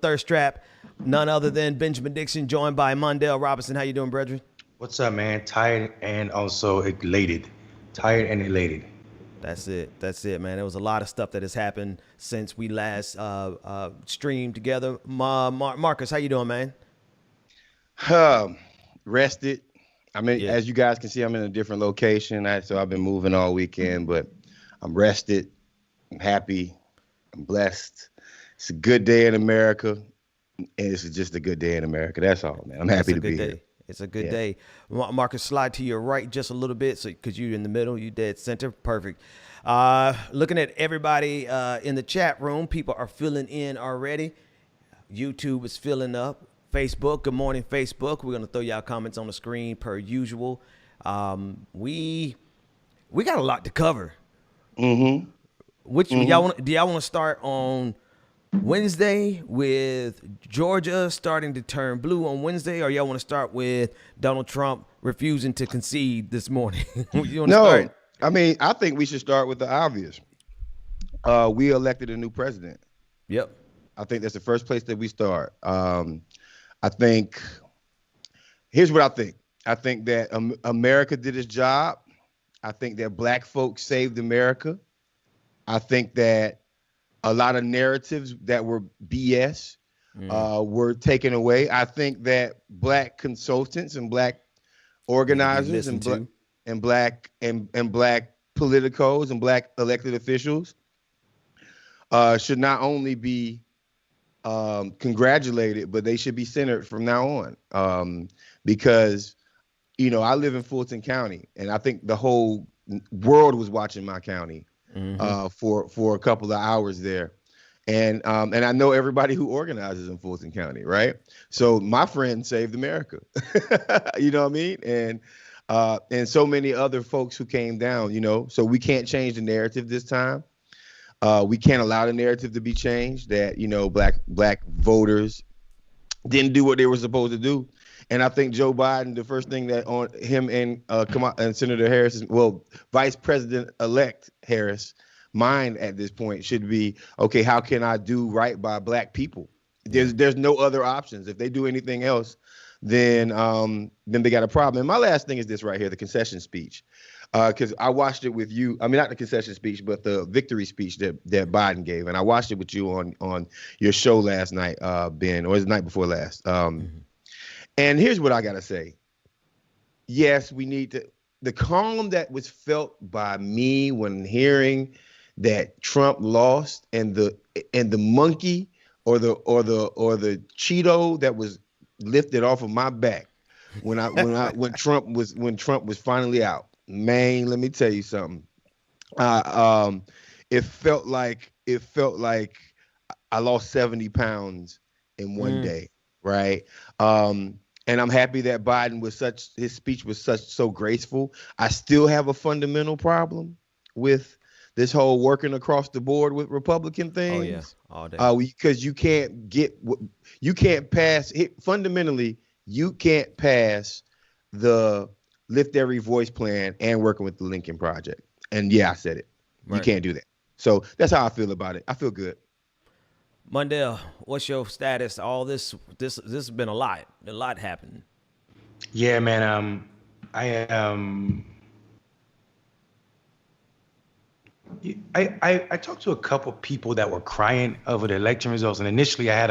thirst trap. None other than Benjamin Dixon, joined by Mondale Robinson. How you doing, brethren? What's up, man? Tired and also elated. Tired and elated. That's it. That's it, man. There was a lot of stuff that has happened since we last streamed together. Marcus, how you doing, man? Um, Rested. I mean, Yeah. as you guys can see, I'm in a different location. So I've been moving all weekend, but I'm rested. I'm happy. I'm blessed. It's a good day in America. And it's just a good day in America. That's all, man. I'm happy to be here. It's a good day. Marcus, slide to your right just a little bit, so because you're in the middle, you dead center, perfect. Looking at everybody in the chat room, people are filling in already. YouTube is filling up. Facebook, good morning, Facebook. We're gonna throw y'all comments on the screen per usual. We got a lot to cover. Mm-hmm. Which do y'all want to start on Wednesday with Georgia starting to turn blue on Wednesday, or y'all want to start with Donald Trump refusing to concede this morning? No, I mean, I think we should start with the obvious. We elected a new president. Yep. I think that's the first place that we start. I think, here's what I think. I think that America did its job. I think that black folks saved America. I think that a lot of narratives that were BS were taken away. I think that black consultants and black organizers and black politicos and black elected officials should not only be congratulated, but they should be centered from now on. Because, you know, I live in Fulton County, and I think the whole world was watching my county for a couple of hours there. And I know everybody who organizes in Fulton County, right? So my friend saved America. You know what I mean? And so many other folks who came down, you know, so we can't change the narrative this time. We can't allow the narrative to be changed that, you know, black voters didn't do what they were supposed to do. And I think Joe Biden, the first thing that on him and Senator Harris, Vice President-elect Harris, mind at this point should be, okay, how can I do right by black people? There's no other options. If they do anything else, then they got a problem. And my last thing is this right here, the concession speech. Because I watched it with you. I mean, not the concession speech, but the victory speech that Biden gave. And I watched it with you on your show last night, Ben, or the night before last. And here's what I got to say. Yes, we need to. The calm that was felt by me when hearing that Trump lost, and the monkey or the Cheeto that was lifted off of my back when Trump was finally out. Man, let me tell you something. It felt like I lost 70 pounds in one day, right? And I'm happy that Biden his speech was so graceful. I still have a fundamental problem with this whole working across the board with Republican things. Oh yeah, all day. Because you can't pass. Fundamentally, you can't pass the Lift Every Voice plan and working with the Lincoln Project. And yeah, I said it. Right. You can't do that. So that's how I feel about it. I feel good. Mondale, what's your status? All this has been a lot happened. Yeah, man. I talked to a couple people that were crying over the election results, and initially I had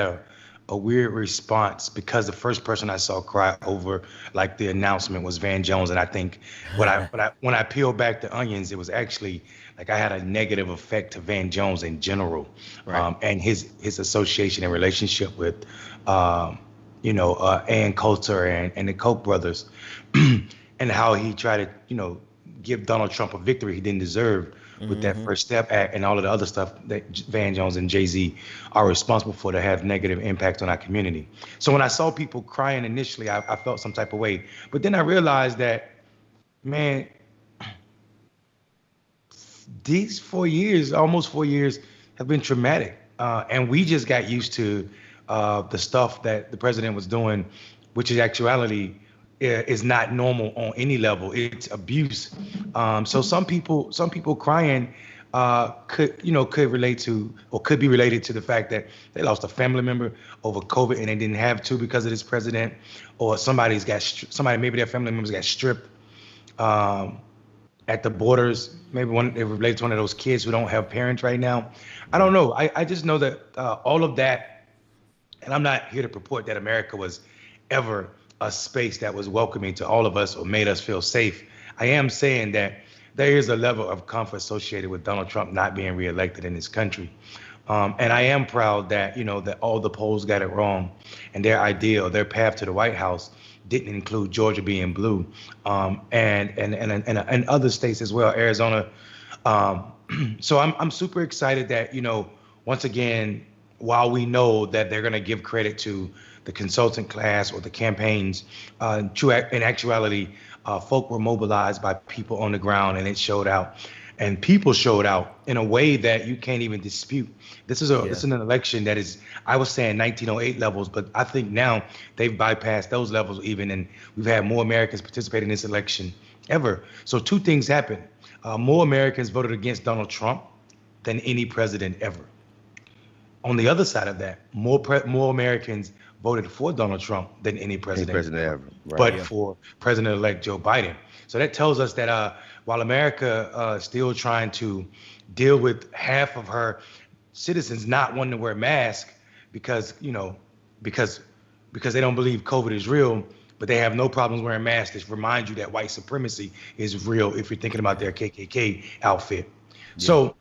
a weird response because the first person I saw cry over like the announcement was Van Jones, and I think when I peeled back the onions, it was actually like I had a negative effect to Van Jones in general, right. And his association and relationship with Ann Coulter and the Koch brothers, and how he tried to give Donald Trump a victory he didn't deserve with that First Step Act and all of the other stuff that Van Jones and Jay-Z are responsible for to have negative impact on our community. So when I saw people crying initially, I felt some type of way. But then I realized that, man, these 4 years, almost 4 years, have been traumatic. And we just got used to the stuff that the president was doing, which in actuality is not normal on any level. It's abuse. So some people crying could relate to, or could be related to the fact that they lost a family member over COVID and they didn't have to because of this president, or somebody, maybe their family members got stripped um, at the borders. Maybe it relates to one of those kids who don't have parents right now. I don't know. I just know that all of that, and I'm not here to purport that America was ever a space that was welcoming to all of us or made us feel safe. I am saying that there is a level of comfort associated with Donald Trump not being reelected in this country. And I am proud that, that all the polls got it wrong, and their path to the White House didn't include Georgia being blue, and other states as well, Arizona. So I'm super excited that, once again, while we know that they're going to give credit to the consultant class or the campaigns, in actuality, folk were mobilized by people on the ground, and it showed out. And people showed out in a way that you can't even dispute. This is an election that is, I was saying 1908 levels, but I think now they've bypassed those levels even, and we've had more Americans participate in this election ever. So two things happened. More Americans voted against Donald Trump than any president ever. On the other side of that, more Americans voted for Donald Trump than any president ever. Right. But for President-elect Joe Biden. So that tells us that while America is still trying to deal with half of her citizens not wanting to wear masks because they don't believe COVID is real, but they have no problems wearing masks to remind you that white supremacy is real if you're thinking about their KKK outfit. Yeah. So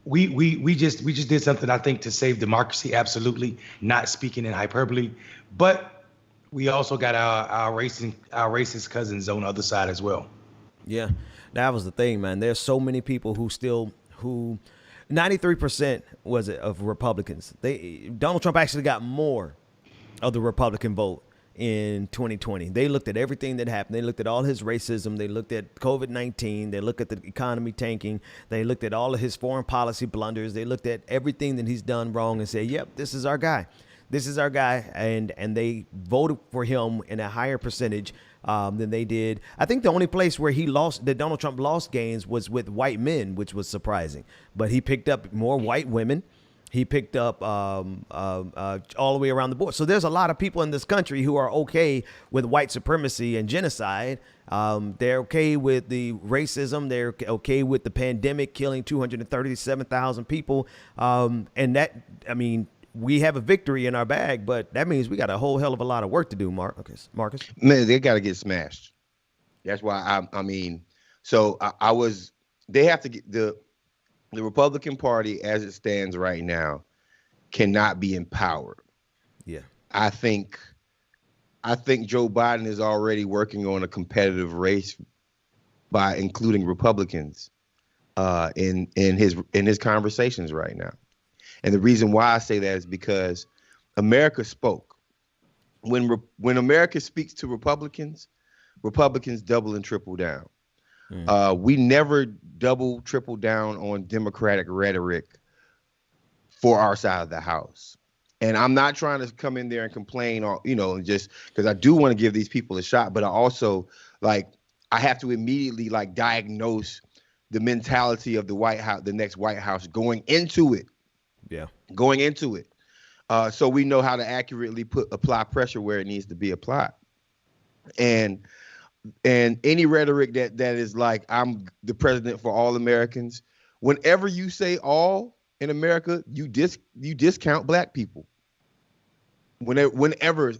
we just did something, I think, to save democracy, absolutely, not speaking in hyperbole, but we also got our racist cousins on the other side as well. Yeah, that was the thing, man. There's so many people who 93% was it of Republicans. Donald Trump actually got more of the Republican vote in 2020. They looked at everything that happened. They looked at all his racism. They looked at COVID-19. They looked at the economy tanking. They looked at all of his foreign policy blunders. They looked at everything that he's done wrong and said, yep, this is our guy. This is our guy. And they voted for him in a higher percentage than they did. I think the only place where that Donald Trump lost gains was with white men, which was surprising. But he picked up more white women. He picked up all the way around the board. So there's a lot of people in this country who are okay with white supremacy and genocide. They're okay with the racism. They're okay with the pandemic killing 237,000 people. We have a victory in our bag, but that means we got a whole hell of a lot of work to do, Marcus. Man, they got to get smashed. That's why they have to get the Republican Party as it stands right now cannot be empowered. Yeah. I think Joe Biden is already working on a competitive race by including Republicans in his conversations right now. And the reason why I say that is because America spoke. When America speaks to Republicans double and triple down. We never double, triple down on Democratic rhetoric for our side of the house. And I'm not trying to come in there and complain or, just because I do want to give these people a shot, but I also I have to immediately diagnose the mentality of the White House, the next White House going into it. Yeah. Going into it. So we know how to accurately apply pressure where it needs to be applied. And any rhetoric that is like, I'm the president for all Americans, whenever you say all in America, you discount black people. Whenever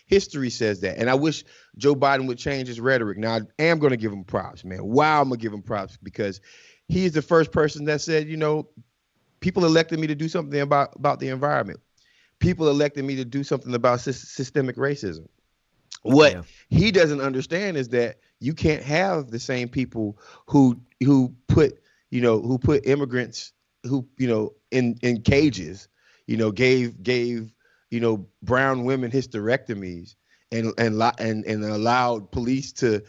history says that. And I wish Joe Biden would change his rhetoric. Now, I am going to give him props, man. Wow, I'm going to give him props because he is the first person that said, people elected me to do something about the environment. People elected me to do something about systemic racism. What he doesn't understand is that you can't have the same people who put immigrants in cages, gave brown women hysterectomies and allowed police to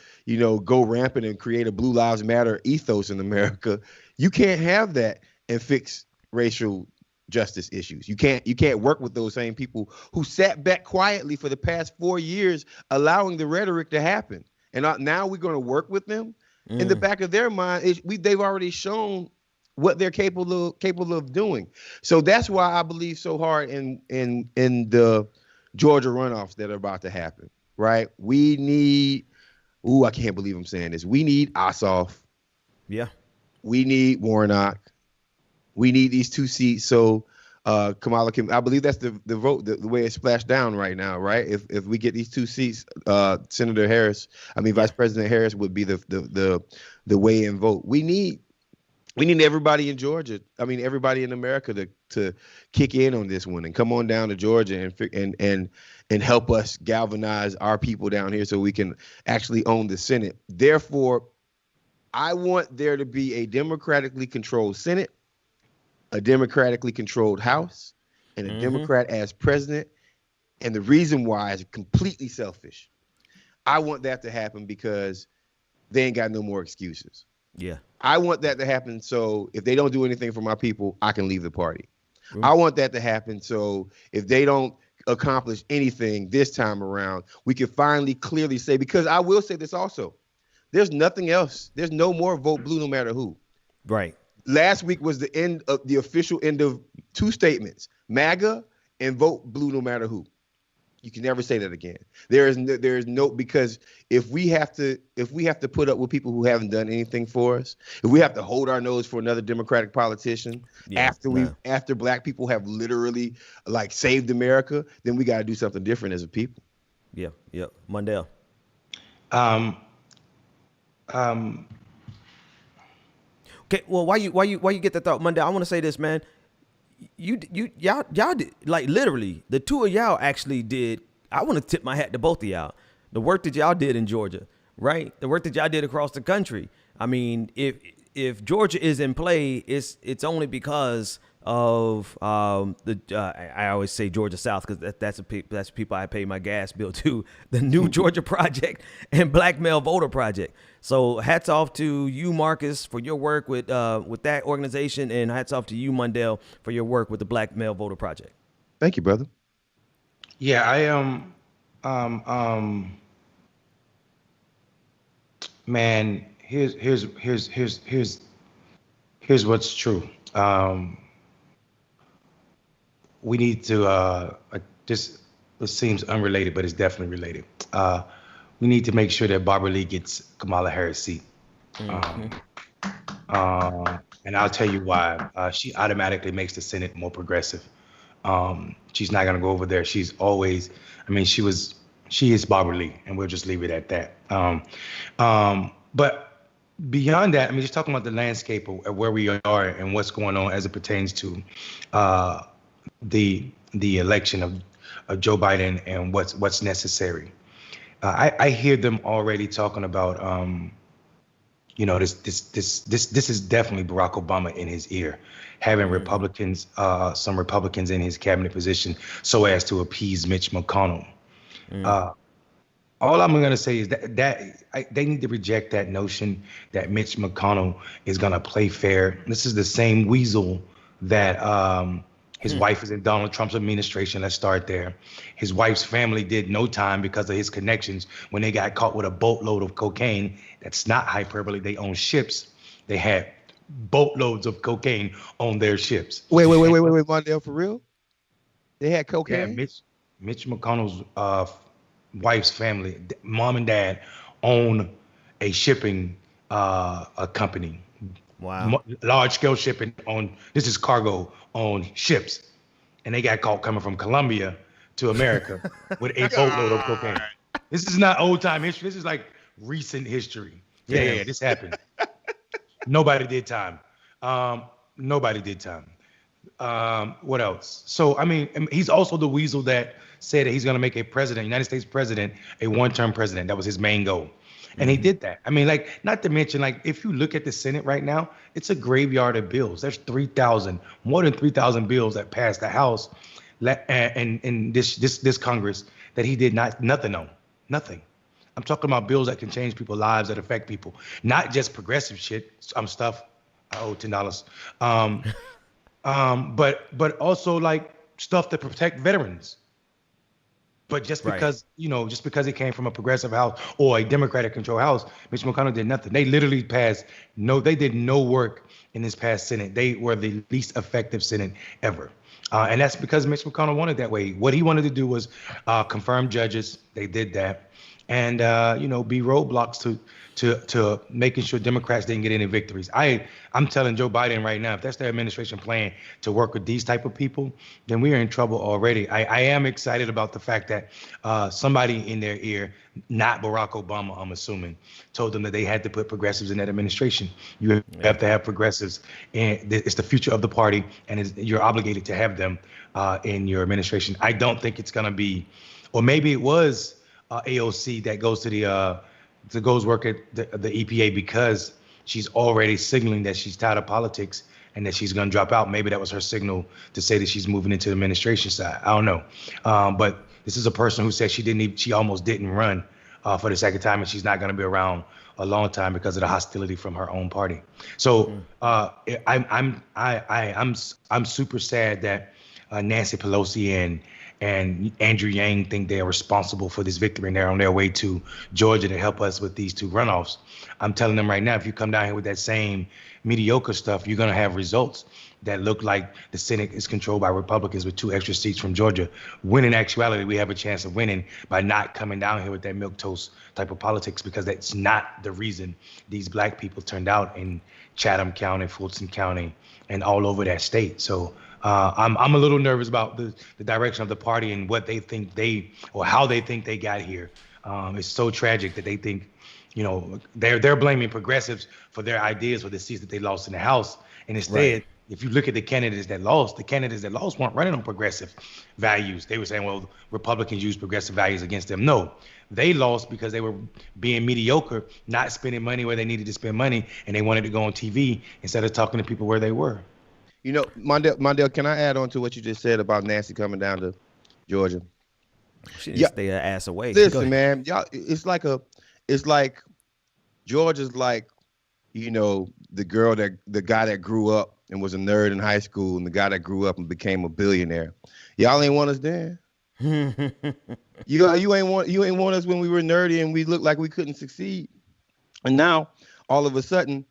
go rampant and create a Blue Lives Matter ethos in America. You can't have that and fix racial justice issues. You can't work with those same people who sat back quietly for the past 4 years, allowing the rhetoric to happen. And now we're going to work with them in the back of their mind, they've already shown what they're capable of doing. So that's why I believe so hard in the Georgia runoffs that are about to happen. Right? We need. Ooh, I can't believe I'm saying this. We need Ossoff. Yeah. We need Warnock. We need these 2 seats. So Kamala can. I believe that's the vote. The way it's splashed down right now. Right? If we get these 2 seats, Senator Harris. Vice President Harris would be the weigh-in vote. We need everybody in Georgia. Everybody in America to kick in on this one and come on down to Georgia and help us galvanize our people down here so we can actually own the Senate. Therefore, I want there to be a democratically controlled Senate, a democratically controlled House, and a Democrat as president. And the reason why is completely selfish. I want that to happen because they ain't got no more excuses. Yeah. I want that to happen so if they don't do anything for my people, I can leave the party. I want that to happen so if they don't accomplish anything this time around, we can finally clearly say, because I will say this also, there's nothing else. There's no more vote blue no matter who. Right. Last week was the official end of 2 statements, MAGA and vote blue no matter who. You can never say that again. There is no, because if we have to put up with people who haven't done anything for us, if we have to hold our nose for another Democratic politician after black people have literally saved America, then we got to do something different as a people. Yeah. Yep. Mondale. Okay. Well, why you get that thought, Mondale? I want to say this, man. Y'all did, literally, the 2 of y'all actually did. I want to tip my hat to both of y'all. The work that y'all did in Georgia, right? The work that y'all did across the country. If Georgia is in play, it's only because of I always say Georgia South because that's people I pay my gas bill to. The New Georgia Project and Black Male Voter Project. So hats off to you, Marcus, for your work with that organization, and hats off to you, Mondale, for your work with the Black Male Voter Project. Thank you, brother. Yeah, man, here's what's true. We need to this seems unrelated, but it's definitely related. We need to make sure that Barbara Lee gets Kamala Harris' seat. And I'll tell you why. She automatically makes the Senate more progressive. She's not gonna go over there. She's always, she is Barbara Lee, and we'll just leave it at that. But beyond that, just talking about the landscape of where we are and what's going on as it pertains to the election of Joe Biden and what's necessary. I hear them already talking about, this is definitely Barack Obama in his ear, having Republicans, some Republicans in his cabinet position so as to appease Mitch McConnell. All I'm going to say is that they need to reject that notion that Mitch McConnell is going to play fair. This is the same weasel that his wife is in Donald Trump's administration. Let's start there. His wife's family did no time because of his connections when they got caught with a boatload of cocaine. That's not hyperbole. They own ships. They had boatloads of cocaine on their ships. Wait, Mondale, for real? They had cocaine? Yeah, Mitch McConnell's wife's family, mom and dad, own a shipping a company. Wow. Large scale shipping this is cargo on ships. And they got caught coming from Colombia to America with a boatload of cocaine. This is not old time history. This is like recent history. Yeah, this happened. Nobody did time. What else? So, he's also the weasel that said that he's going to make a president, United States president, a one-term president. That was his main goal. And he did that. Not to mention, if you look at the Senate right now, it's a graveyard of bills. There's more than 3,000 bills that passed the House in this Congress that he did nothing on. Nothing. I'm talking about bills that can change people's lives, that affect people. Not just progressive shit, stuff. I owe $10. But also stuff that protect veterans. But just Right. because, just because it came from a progressive house or a Democratic controlled house, Mitch McConnell did nothing. They literally they did no work in this past Senate. They were the least effective Senate ever. And that's because Mitch McConnell wanted that way. What he wanted to do was confirm judges. They did that. And, be roadblocks to making sure Democrats didn't get any victories. I'm telling Joe Biden right now, if that's their administration plan to work with these type of people, then we are in trouble already. I am excited about the fact that somebody in their ear, not Barack Obama, I'm assuming, told them that they had to put progressives in that administration. You have to have progressives, and it's the future of the party, and you're obligated to have them in your administration. I don't think it's going to be, or maybe it was AOC that goes to goes work at the EPA because she's already signaling that she's tired of politics and that she's going to drop out. Maybe that was her signal to say that she's moving into the administration side. I don't know. But this is a person who said she almost didn't run for the second time, and she's not going to be around a long time because of the hostility from her own party. So I'm super sad that Nancy Pelosi and Andrew Yang think they're responsible for this victory, and they're on their way to Georgia to help us with these two runoffs. I'm telling them right now, if you come down here with that same mediocre stuff, you're going to have results that look like the Senate is controlled by Republicans with 2 extra seats from Georgia. When in actuality, we have a chance of winning by not coming down here with that milquetoast type of politics, because that's not the reason these black people turned out in Chatham County, Fulton County, and all over that state. So I'm a little nervous about the direction of the party and what they think how they think they got here. It's so tragic that they think, they're blaming progressives for their ideas for the seats that they lost in the House. And instead, if you look at the candidates that lost weren't running on progressive values. They were saying, well, Republicans use progressive values against them. No, they lost because they were being mediocre, not spending money where they needed to spend money, and they wanted to go on TV instead of talking to people where they were. Mondale, can I add on to what you just said about Nancy coming down to Georgia? She needs to stay her ass away. Listen, man, y'all, it's like Georgia's like, the guy that grew up and was a nerd in high school, and the guy that grew up and became a billionaire. Y'all ain't want us then. You ain't want us when we were nerdy and we looked like we couldn't succeed. And now, all of a sudden,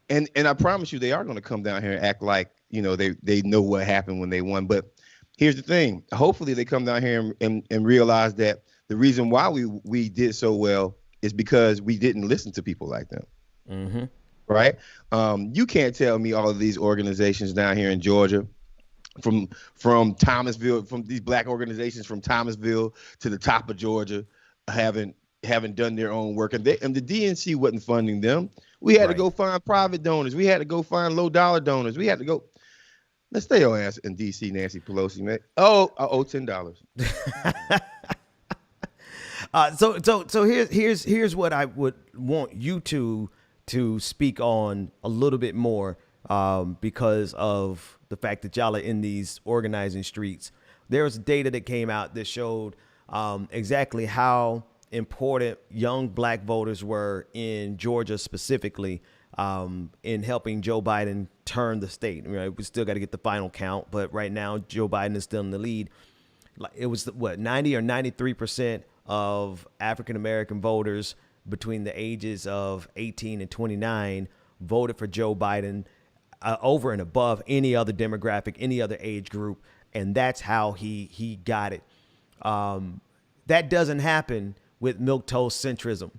and I promise you, they are going to come down here and act like, they know what happened when they won. But here's the thing. Hopefully they come down here and realize that the reason why we did so well is because we didn't listen to people like them. Mm-hmm. Right? You can't tell me all of these organizations down here in Georgia, from Thomasville, from these black organizations from Thomasville to the top of Georgia, haven't done their own work, and the DNC wasn't funding them. We had to go find private donors. We had to go find low dollar donors. We had to go. Let's stay your ass in DC, Nancy Pelosi, man. Oh, I owe $10. So here's what I would want you to speak on a little bit more, because of the fact that y'all are in these organizing streets. There was data that came out that showed exactly how important young black voters were in Georgia specifically, in helping Joe Biden turn the state. We still got to get the final count, but right now Joe Biden is still in the lead. It was 90 or 93% of African-American voters between the ages of 18 and 29 voted for Joe Biden, over and above any other demographic, any other age group. And that's how he got it. That doesn't happen with milquetoast centrism.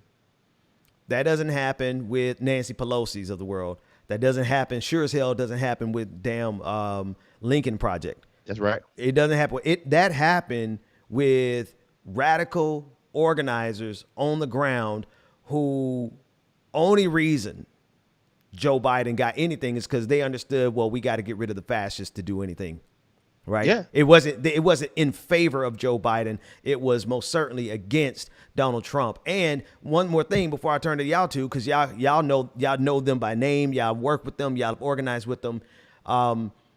That doesn't happen with Nancy Pelosi's of the world. That doesn't happen, sure as hell doesn't happen with damn Lincoln Project. That's right. It doesn't happen. That happened with radical organizers on the ground who only reason Joe Biden got anything is because they understood, well, we got to get rid of the fascists to do anything. Right. Yeah. It wasn't in favor of Joe Biden. It was most certainly against Donald Trump. And one more thing before I turn to y'all two, because y'all know them by name. Y'all work with them. Y'all organize with them.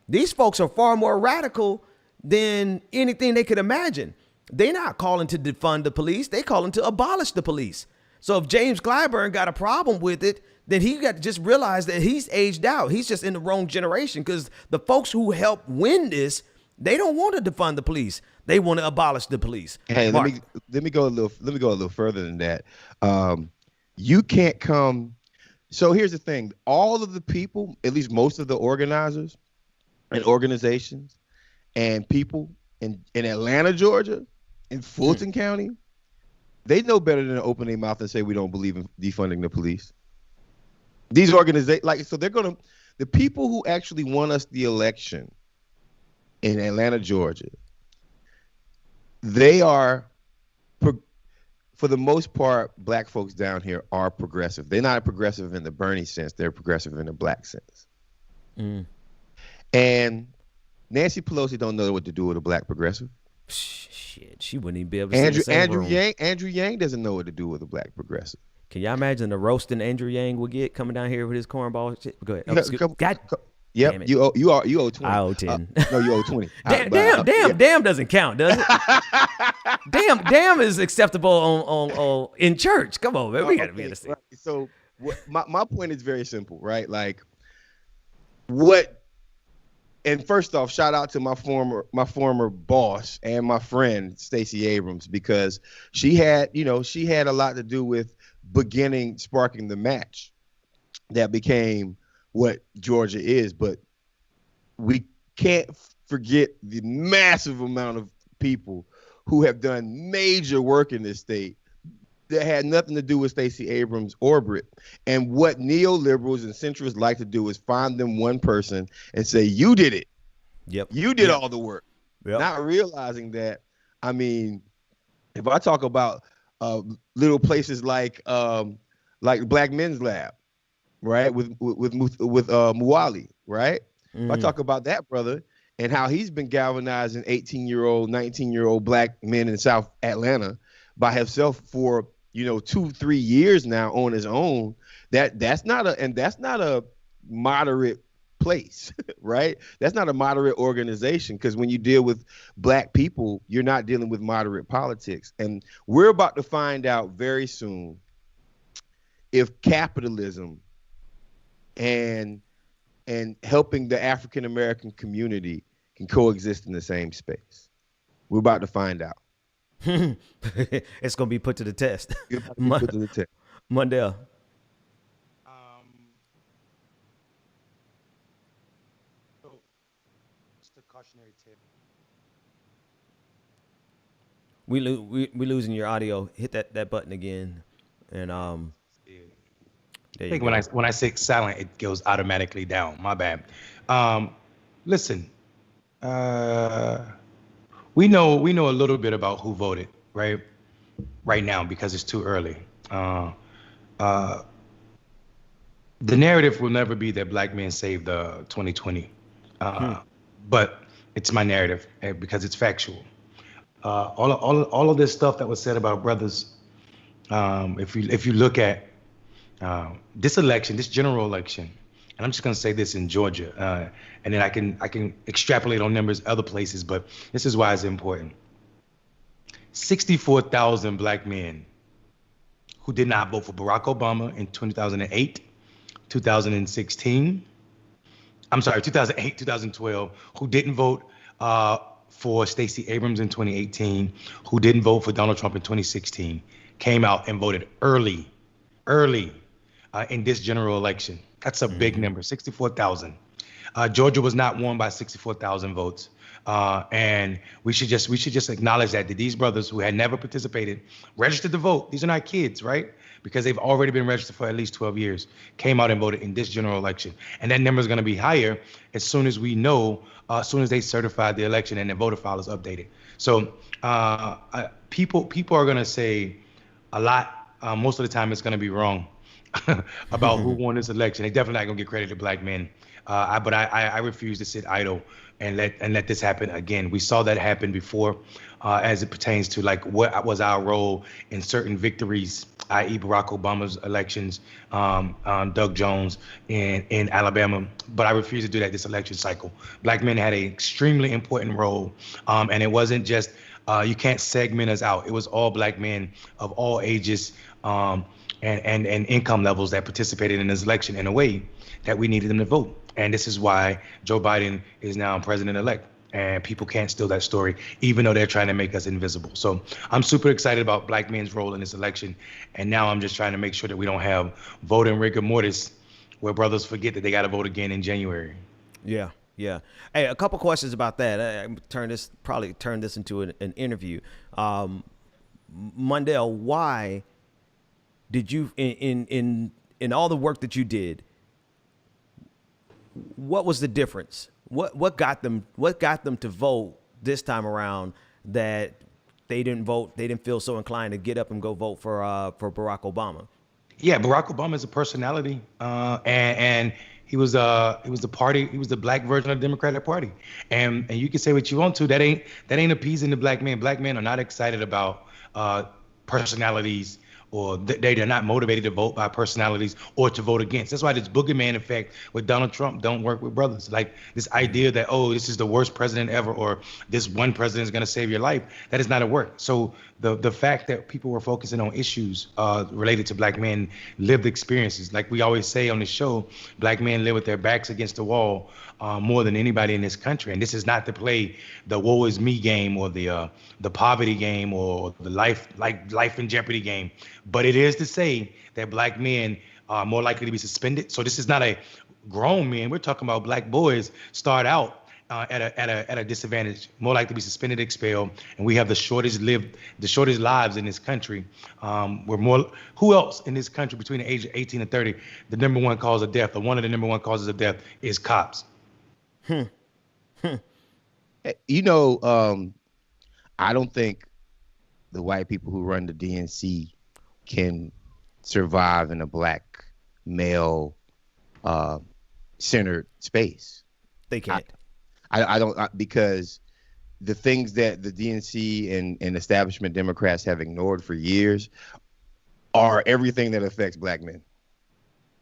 These folks are far more radical than anything they could imagine. They're not calling to defund the police. They calling to abolish the police. So if James Clyburn got a problem with it, then he got to just realize that he's aged out. He's just in the wrong generation, because the folks who helped win this They don't want to defund the police. They want to abolish the police. Hey, Mark. let me go a little further than that. You can't come. So here's the thing: all of the people, at least most of the organizers and organizations and people in Atlanta, Georgia, in Fulton County, they know better than to open their mouth and say we don't believe in defunding the police. These organizations, so the people who actually won us the election in Atlanta, Georgia, they are, for the most part, black folks down here are progressive. They're not progressive in the Bernie sense. They're progressive in the black sense. And Nancy Pelosi don't know what to do with a black progressive. Shit, she wouldn't even be able to sit in the same room. Andrew Yang doesn't know what to do with a black progressive. Can y'all imagine the roasting Andrew Yang would get coming down here with his cornball shit? Go ahead. Yep, damn it. you owe 20. I owe 10. No, you owe 20. Damn doesn't count, does it? damn is acceptable on in church. Come on, man. We gotta be in the same. Right. So my point is very simple, right? Like and first off, shout out to my former boss and my friend Stacey Abrams, because she had a lot to do with sparking the match that became what Georgia is. But we can't forget the massive amount of people who have done major work in this state that had nothing to do with Stacey Abrams' orbit. And what neoliberals and centrists like to do is find them one person and say, you did it. Yep. You did all the work. Yep. Not realizing that, I mean, if I talk about little places like Black Men's Lab, right, with Muwali, right? If I talk about that brother and how he's been galvanizing 18-year-old, 19-year-old black men in South Atlanta by himself for 2-3 years now on his own, that's not a moderate place, right? That's not a moderate organization, because when you deal with black people, you're not dealing with moderate politics. And we're about to find out very soon if capitalism and helping the African American community can coexist in the same space. We're about to find out. It's gonna be put to the test. Put to the test. Mundell. What's the cautionary tale? We losing your audio. Hit that button again, and I think when I say silent, it goes automatically down. My bad. Listen, we know a little bit about who voted right now, because it's too early. The narrative will never be that black men saved 2020, but it's my narrative because it's factual. All of this stuff that was said about brothers, if you look at this election, this general election, and I'm just going to say this in Georgia, and then I can extrapolate on numbers other places, but this is why it's important. 64,000 black men who did not vote for Barack Obama in 2008, 2016. I'm sorry, 2008, 2012, who didn't vote for Stacey Abrams in 2018, who didn't vote for Donald Trump in 2016, came out and voted early in this general election. That's a big number, 64,000. Georgia was not won by 64,000 votes. And we should just acknowledge that these brothers who had never participated, registered to vote, these are not kids, right? Because they've already been registered for at least 12 years, came out and voted in this general election. And that number is going to be higher as soon as we know, as soon as they certify the election and the voter file is updated. So people are going to say a lot. Most of the time it's going to be wrong about who won this election. They definitely not going to give credit to black men. But I refuse to sit idle and let this happen again. We saw that happen before, as it pertains to like what was our role in certain victories, i.e. Barack Obama's elections, Doug Jones in Alabama. But I refuse to do that this election cycle. Black men had an extremely important role, and it wasn't just you can't segment us out. It was all black men of all ages and income levels that participated in this election in a way that we needed them to vote. And this is why Joe Biden is now president-elect. and people can't steal that story, even though they're trying to make us invisible. So I'm super excited about black men's role in this election. And now I'm just trying to make sure that we don't have voting rigor mortis where brothers forget that they got to vote again in January. Yeah. Yeah. Hey, a couple questions about that. I probably turn this into an interview. Mundell, why did you in all the work that you did, what was the difference? What got them to vote this time around that they didn't vote? They didn't feel so inclined to get up and go vote for Barack Obama. Yeah, Barack Obama is a personality, and he was the black version of the Democratic Party, and you can say what you want to. That ain't appeasing the black man. Black men are not excited about personalities, or they're not motivated to vote by personalities or to vote against. That's why this boogeyman effect with Donald Trump don't work with brothers. Like this idea that, oh, this is the worst president ever, or this one president is going to save your life. That is not a work. So the fact that people were focusing on issues related to black men, lived experiences, like we always say on the show, black men live with their backs against the wall more than anybody in this country. And this is not to play the woe is me game or the poverty game or the life in jeopardy game, but it is to say that black men are more likely to be suspended. So this is not a grown men. We're talking about black boys start out at a disadvantage, more likely to be suspended, expelled, and we have the shortest lives in this country. Who else in this country between the age of 18 and 30, the number one cause of death, or one of the number one causes of death is cops. You know, I don't think the white people who run the DNC can survive in a black male centered space. They can't. I don't, because the things that the DNC and establishment Democrats have ignored for years are everything that affects black men,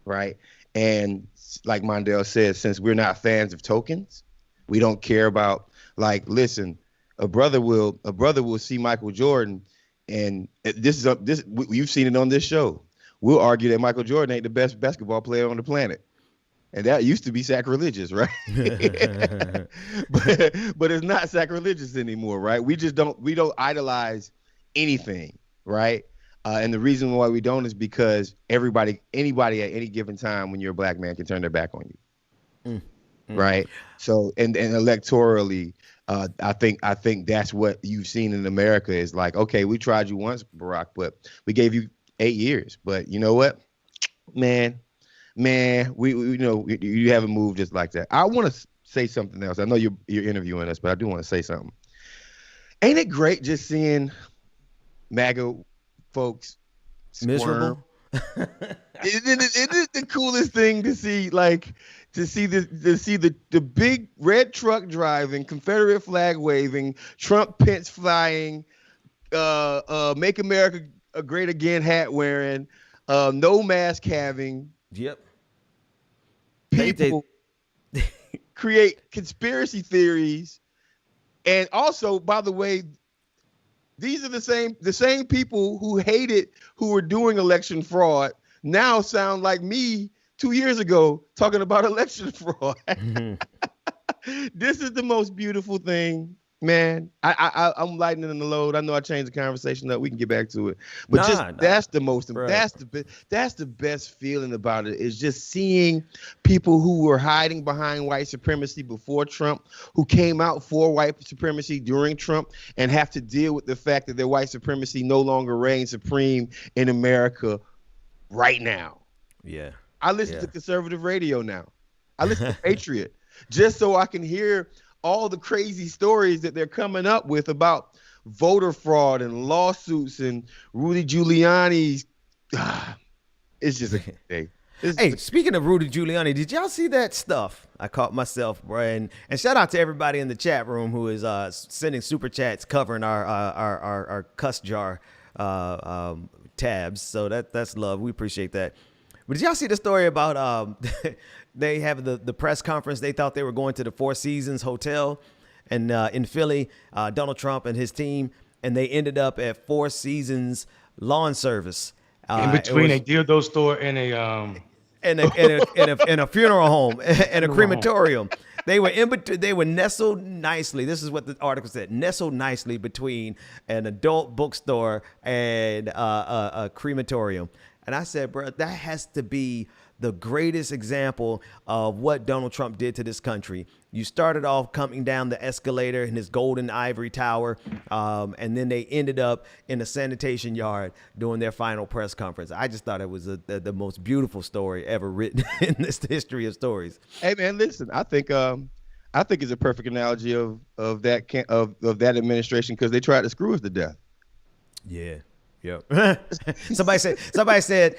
right? And like Mondale said, since we're not fans of tokens, we don't care about, like, listen, a brother will see Michael Jordan, and you've seen it on this show. We'll argue that Michael Jordan ain't the best basketball player on the planet. And that used to be sacrilegious, right? but it's not sacrilegious anymore, right? We don't idolize anything, right? And the reason why we don't is because anybody at any given time when you're a black man can turn their back on you, right? So and electorally, I think that's what you've seen in America is like, okay, we tried you once, Barack, but we gave you 8 years, but you know what, man, we you haven't moved just like that. I want to say something else. I know you're interviewing us, but I do want to say something. Ain't it great just seeing MAGA folks squirm? Miserable? Isn't it the coolest thing to see? Like to see the big red truck driving, Confederate flag waving, Trump Pence flying, Make America Great Again hat wearing, no mask having. Yep. People create conspiracy theories, and also, by the way, these are the same people who were doing election fraud now sound like me 2 years ago talking about election fraud. This is the most beautiful thing, man. I'm lightening the load. I know I changed the conversation up. We can get back to it, but that's the best feeling about it is just seeing people who were hiding behind white supremacy before Trump, who came out for white supremacy during Trump, and have to deal with the fact that their white supremacy no longer reigns supreme in America right now. Yeah. I listen to conservative radio now. I listen to Patriot just so I can hear all the crazy stories that they're coming up with about voter fraud and lawsuits and Rudy Giuliani's. It's just a thing. Hey, speaking of Rudy Giuliani, did y'all see that stuff? I caught myself, Brian. And shout out to everybody in the chat room who is sending super chats covering our cuss jar tabs. So that's love. We appreciate that. But did y'all see the story about they have the press conference? They thought they were going to the Four Seasons Hotel and in Philly, Donald Trump and his team, and they ended up at Four Seasons Lawn Service. In between a dildo store and a in a funeral home and a crematorium. They were in between. They were nestled nicely. This is what the article said: nestled nicely between an adult bookstore and a crematorium. And I said, bro, that has to be the greatest example of what Donald Trump did to this country. You started off coming down the escalator in his golden ivory tower, and then they ended up in a sanitation yard doing their final press conference. I just thought it was the most beautiful story ever written in this history of stories. Hey man, listen, I think it's a perfect analogy of that administration, because they tried to screw us to death. Yeah. Yep. Somebody said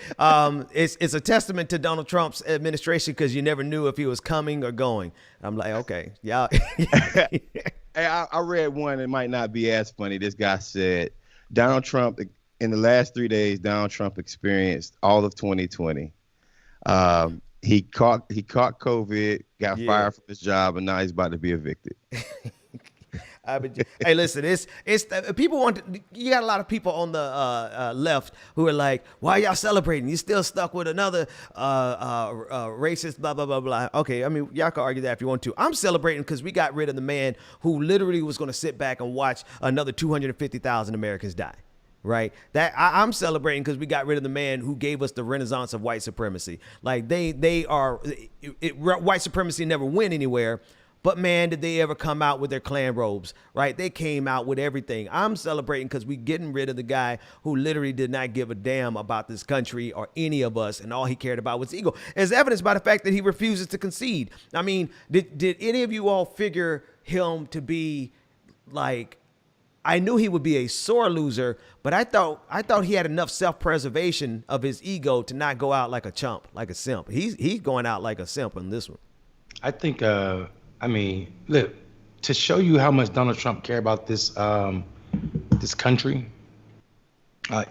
it's a testament to Donald Trump's administration because you never knew if he was coming or going. I'm like, okay, yeah. Hey, I read one. It might not be as funny. This guy said Donald Trump, in the last 3 days, Donald Trump experienced all of 2020. He caught COVID, got fired from his job, and now he's about to be evicted. Hey, listen, it's people want to, you got a lot of people on the left who are like, why y'all celebrating? You still stuck with another racist, blah, blah, blah, blah. Okay, I mean, y'all can argue that if you want to. I'm celebrating because we got rid of the man who literally was going to sit back and watch another 250,000 Americans die. Right. That I'm celebrating because we got rid of the man who gave us the renaissance of white supremacy. Like white supremacy never went anywhere. But man, did they ever come out with their Klan robes, right? They came out with everything. I'm celebrating because we getting rid of the guy who literally did not give a damn about this country or any of us, and all he cared about was ego, as evidenced by the fact that he refuses to concede. I mean, did any of you all figure him to be like, I knew he would be a sore loser, but I thought he had enough self-preservation of his ego to not go out like a chump, like a simp. He's going out like a simp in this one. I think I mean, look, to show you how much Donald Trump cared about this this country,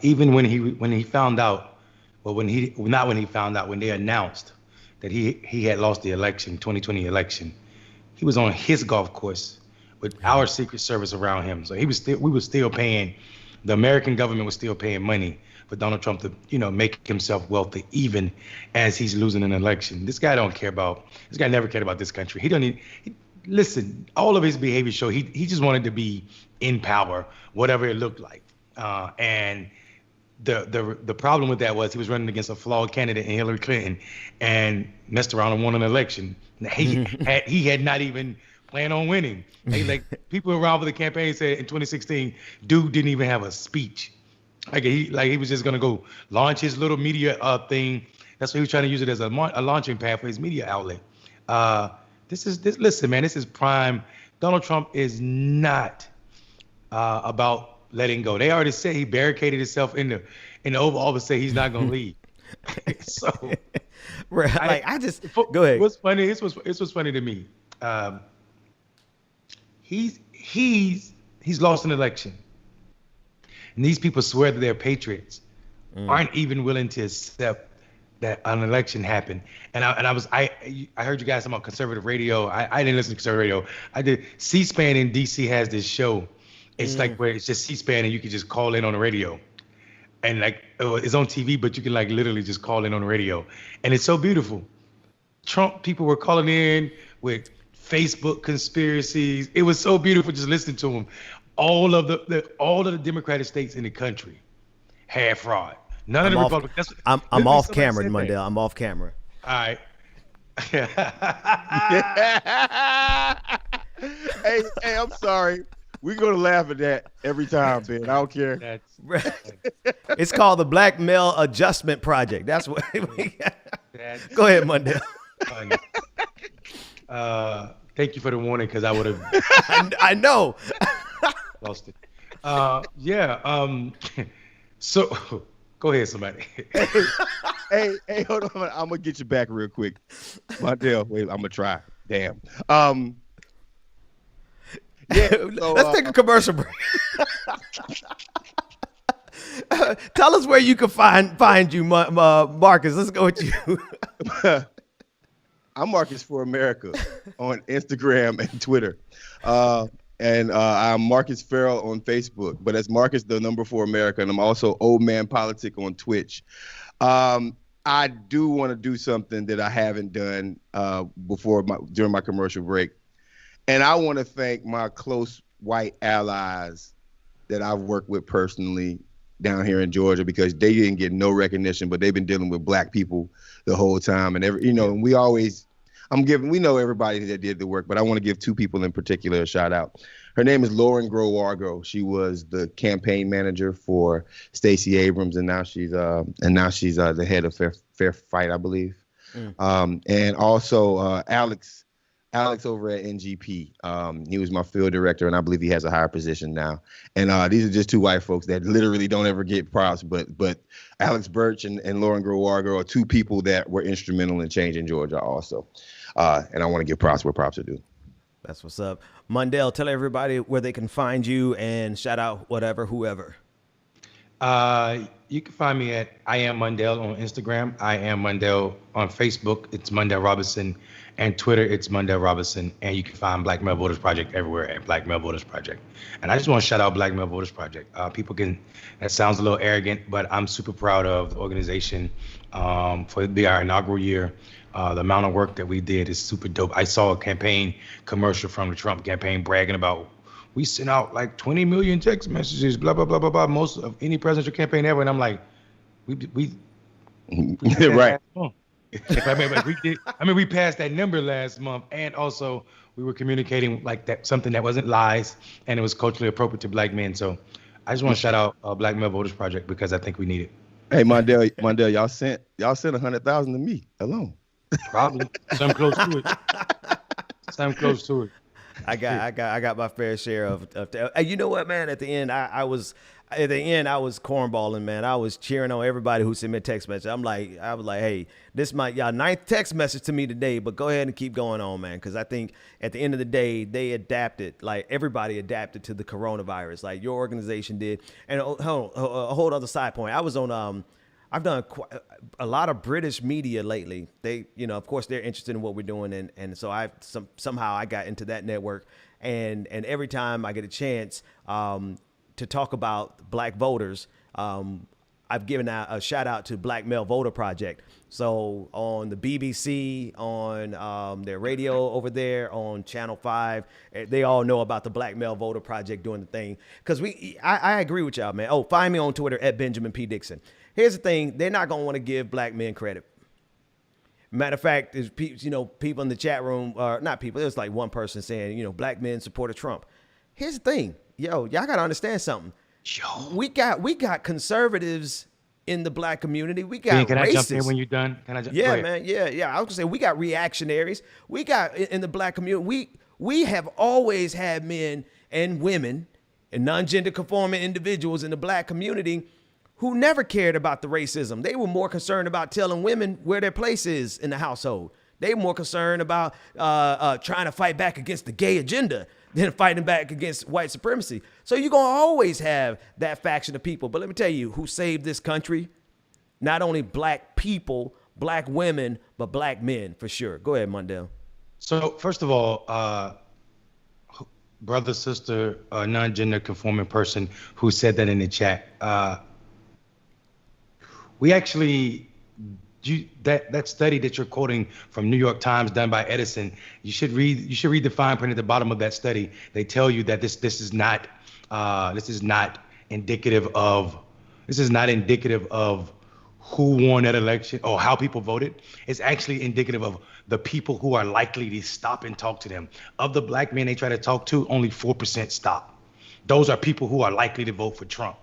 even when he found out, well, when they announced that he had lost the election, 2020 election, he was on his golf course with our Secret Service around him. So we were still paying, the American government was still paying money for Donald Trump to, make himself wealthy, even as he's losing an election. This guy never cared about this country. Listen, all of his behavior show he just wanted to be in power, whatever it looked like. And the problem with that was he was running against a flawed candidate in Hillary Clinton and messed around and won an election. He had not even planned on winning. Like people around for the campaign said in 2016, dude didn't even have a speech. Like he was just gonna go launch his little media thing. That's what he was trying to use it as a launching pad for his media outlet. Listen, man, this is prime. Donald Trump is not about letting go. They already said he barricaded himself in the Oval Office, say he's not gonna leave. So, right, go ahead. What's funny? This was funny to me. He's lost an election. And these people swear that they're patriots, aren't even willing to accept that an election happened. And I heard you guys talking about conservative radio. I didn't listen to conservative radio. I did. C-SPAN in DC has this show. It's like where it's just C-SPAN and you can just call in on the radio. And like it's on TV, but you can like literally just call in on the radio. And it's so beautiful. Trump people were calling in with Facebook conspiracies. It was so beautiful just listening to them. All of the Democratic states in the country had fraud. None of the Republicans. I'm off camera, Mundell. I'm off camera. All right. hey, I'm sorry. We're gonna laugh at that every time, Ben. I don't care. It's called the Black Male Adjustment Project. That's what. Go ahead, Mundell. Thank you for the warning, because I would have. I know. Lost it. So go ahead, somebody. hey, hold on. I'm gonna get you back real quick. Mondale, wait, I'm gonna try. Damn. So, let's take a commercial break. Tell us where you can find you, Marcus. Let's go with you. I'm Marcus for America on Instagram and Twitter. And I'm Marcus Farrell on Facebook, but that's Marcus, the number 4 America. And I'm also Old Man Politic on Twitch. I I do want to do something that I haven't done during my commercial break. And I want to thank my close white allies that I've worked with personally down here in Georgia, because they didn't get no recognition, but they've been dealing with black people the whole time. And and we know everybody that did the work, but I want to give two people in particular a shout out. Her name is Lauren Grow-Argo. She was the campaign manager for Stacey Abrams, and now she's the head of Fair Fight, I believe. And also Alex over at NGP. He was my field director, and I believe he has a higher position now. And these are just two white folks that literally don't ever get props, but Alex Birch and Lauren Grow-Argo are two people that were instrumental in changing Georgia also. And I want to give props where props are due. That's what's up. Mundell, tell everybody where they can find you and shout out whoever. You can find me at I Am Mundell on Instagram. I Am Mundell on Facebook. It's Mundell Robinson. And Twitter, it's Mundell Robinson. And you can find Black Male Voters Project everywhere at Black Male Voters Project. And I just want to shout out Black Male Voters Project. That sounds a little arrogant, but I'm super proud of the organization for our inaugural year. The amount of work that we did is super dope. I saw a campaign commercial from the Trump campaign bragging about, we sent out like 20 million text messages, blah, blah, blah, blah, blah, most of any presidential campaign ever. And I'm like, we right. We passed that number last month. And also we were communicating like that, something that wasn't lies, and it was culturally appropriate to black men. So I just want to shout out Black Male Voters Project, because I think we need it. Hey, Mondell, y'all sent 100,000 to me alone. Probably. Some close to it. I got my fair share of you know what, man, at the end I was cornballing, man. I was cheering on everybody who sent me a text message. I was like, hey, this my y'all ninth text message to me today, but go ahead and keep going on, man, because I think at the end of the day they adapted, like everybody adapted to the coronavirus, like your organization did. And a whole other side point, I was on I've done a lot of British media lately. They, of course, they're interested in what we're doing, and so somehow I got into that network, and every time I get a chance to talk about black voters, I've given out a shout out to Black Male Voter Project. So on the BBC, on their radio over there, on Channel 5, they all know about the Black Male Voter Project doing the thing. Because I agree with y'all, man. Oh, find me on Twitter at Benjamin P. Dixon. Here's the thing. They're not going to want to give black men credit. Matter of fact, there's people in the chat room, not people, there's like one person saying, black men supported Trump. Here's the thing. Y'all got to understand something. We got conservatives in the black community. We got Can racists. I jump in when you're done? Can I jump? Yeah, man. Yeah. I was gonna say we got reactionaries. We got in the black community. We have always had men and women and non-gender conforming individuals in the black community who never cared about the racism. They were more concerned about telling women where their place is in the household. They were more concerned about trying to fight back against the gay agenda than fighting back against white supremacy. So you're going to always have that faction of people. But let me tell you, who saved this country? Not only black people, black women, but black men, for sure. Go ahead, Mundell. So first of all, brother, sister, non-gender conforming person who said that in the chat, we actually, that study that you're quoting from New York Times done by Edison, you should read the fine print at the bottom of that study. They tell you that this is not indicative of who won that election or how people voted. It's actually indicative of the people who are likely to stop and talk to them. Of the black men they try to talk to, only 4% stop. Those are people who are likely to vote for Trump.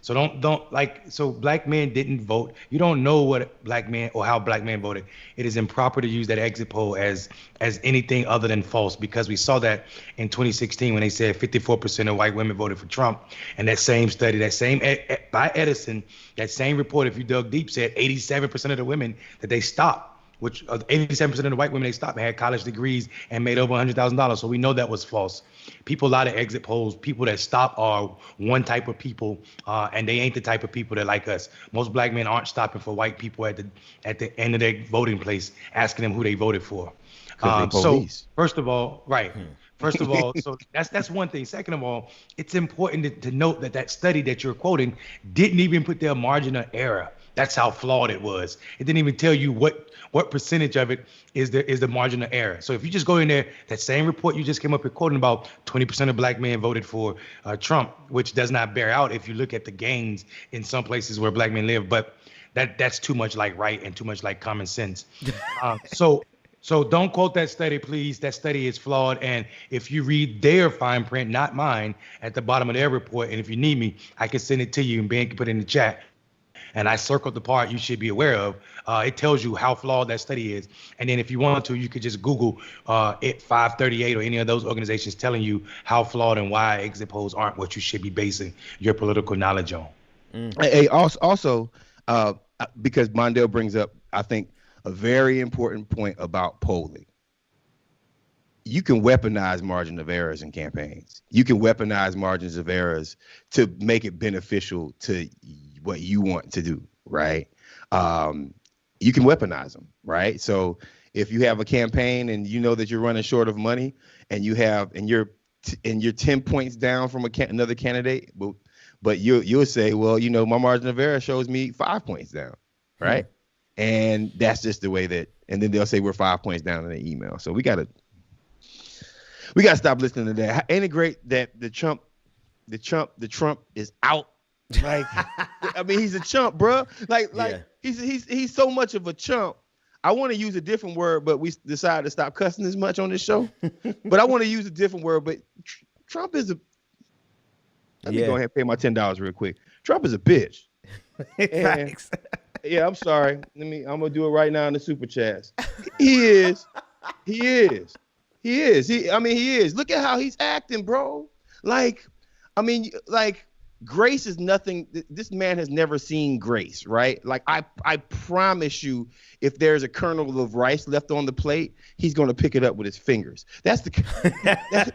So black men didn't vote. You don't know what black men or how black men voted. It is improper to use that exit poll as anything other than false, because we saw that in 2016 when they said 54% of white women voted for Trump. And that same study, by Edison, that same report, if you dug deep, said 87% of the women that they stopped, which 87% of the white women they stopped had college degrees and made over $100,000. So we know that was false. People lie to exit polls. People that stop are one type of people, and they ain't the type of people that like us. Most black men aren't stopping for white people at the end of their voting place, asking them who they voted for. So first of all, right. First of all, so that's one thing. Second of all, it's important to note that study that you're quoting didn't even put their margin of error That's how flawed it was. It didn't even tell you what percentage of it is the margin of error. So if you just go in there, that same report you just came up here quoting about 20% of black men voted for Trump, which does not bear out if you look at the gains in some places where black men live. But that's too much like right and too much like common sense. So don't quote that study, please. That study is flawed. And if you read their fine print, not mine, at the bottom of their report, and if you need me, I can send it to you and Ben can put it in the chat. And I circled the part you should be aware of. It tells you how flawed that study is. And then if you want to, you could just Google it 538 or any of those organizations telling you how flawed and why exit polls aren't what you should be basing your political knowledge on. Hey, also, because Mondale brings up, I think, a very important point about polling. You can weaponize margin of errors in campaigns. You can weaponize margins of errors to make it beneficial to what you want to do, right? You can weaponize them, right? So if you have a campaign and you know that you're running short of money and you're 10 points down from another candidate, but you'll say, well, my margin of error shows me 5 points down, right? And that's just the way and then they'll say we're 5 points down in the email. So we gotta stop listening to that. Ain't it great that the Trump is out? Like, I mean, he's a chump, bro. He's so much of a chump. I want to use a different word, but we decided to stop cussing as much on this show. But I want to use a different word. But Trump is a. Let me go ahead and pay my $10 real quick. Trump is a bitch. Thanks. Yeah, I'm sorry. I'm gonna do it right now in the super chats. He is. Look at how he's acting, bro. Grace is nothing. This man has never seen grace, right? Like I promise you, if there's a kernel of rice left on the plate, he's gonna pick it up with his fingers. That's the.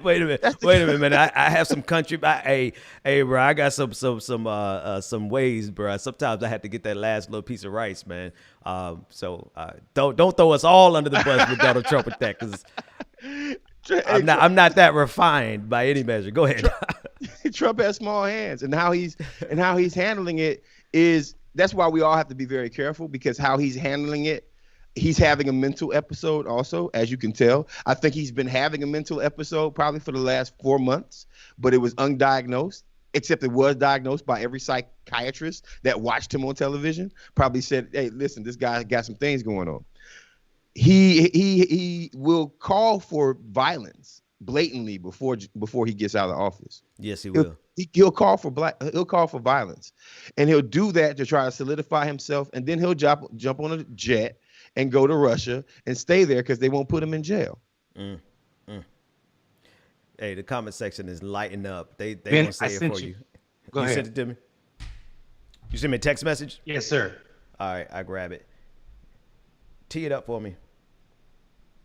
Wait a minute, man. I have some country. Hey, bro, I got some ways, bro. Sometimes I have to get that last little piece of rice, man. So don't throw us all under the bus with Donald Trump with that, because I'm not that refined by any measure. Go ahead. Trump has small hands, and how he's handling it that's why we all have to be very careful, because how he's handling it, he's having a mental episode also, as you can tell. I think he's been having a mental episode probably for the last 4 months, but it was undiagnosed, except it was diagnosed by every psychiatrist that watched him on television. Probably said, hey, listen, this guy got some things going on. He will call for violence blatantly before he gets out of the office. Yes, he will. He'll call for violence, and he'll do that to try to solidify himself, and then he'll jump on a jet and go to Russia and stay there because they won't put him in jail. Hey, the comment section is lighting up. They Ben, won't say it for you. Go ahead. You sent it to me? You sent me a text message? Yes, sir. All right, I grab it. Tee it up for me.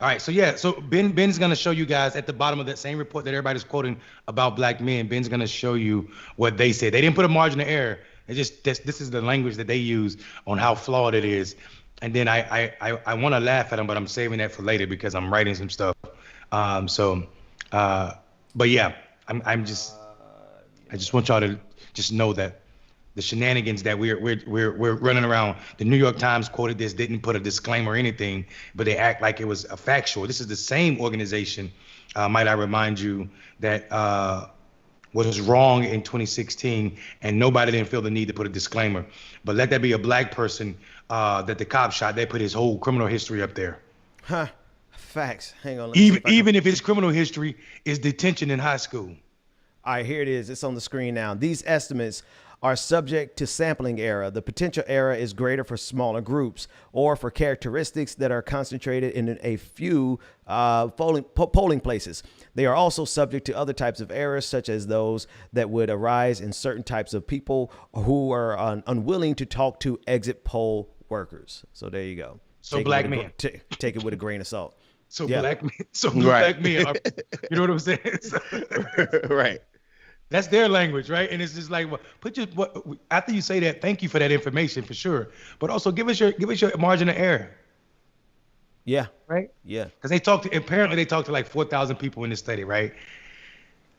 All right, so Ben's gonna show you guys at the bottom of that same report that everybody's quoting about black men. Ben's gonna show you what they said. They didn't put a margin of error. This is the language that they use on how flawed it is. And then I want to laugh at them, but I'm saving that for later because I'm writing some stuff. But yeah, I just want y'all to just know that the shenanigans that we're running around. The New York Times quoted this, didn't put a disclaimer or anything, but they act like it was a factual. This is the same organization, might I remind you, that was wrong in 2016, and nobody didn't feel the need to put a disclaimer. But let that be a black person that the cop shot. They put his whole criminal history up there. Huh? Facts. Hang on. Even if his criminal history is detention in high school. All right, here it is. It's on the screen now. These estimates are subject to sampling error. The potential error is greater for smaller groups or for characteristics that are concentrated in a few polling places. They are also subject to other types of errors, such as those that would arise in certain types of people who are unwilling to talk to exit poll workers. So there you go. So black men. Take it with a grain of salt. So yeah. Black men. So black men. You know what I'm saying? Right. That's their language, right? And it's just like, after you say that, thank you for that information for sure, but also give us your margin of error. Yeah. Right. Yeah. Because apparently they talked to like 4,000 people in this study, right?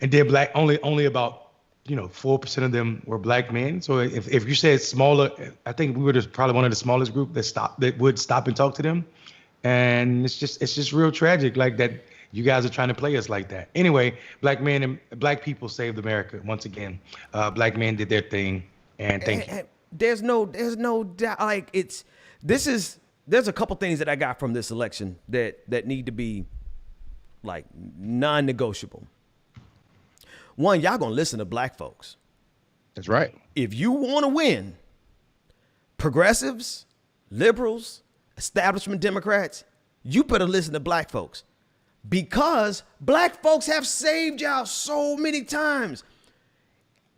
And they're only about 4% of them were black men. So if you said smaller, I think we were probably one of the smallest group that would stop and talk to them. And it's just real tragic, like that you guys are trying to play us like that. Anyway, black men and black people saved America once again. Black men did their thing, and thank you. And there's no doubt. Like there's a couple things that I got from this election that need to be like non-negotiable. One, y'all gonna listen to black folks. That's right. If you want to win, progressives, liberals, establishment Democrats, you better listen to black folks, because black folks have saved y'all so many times.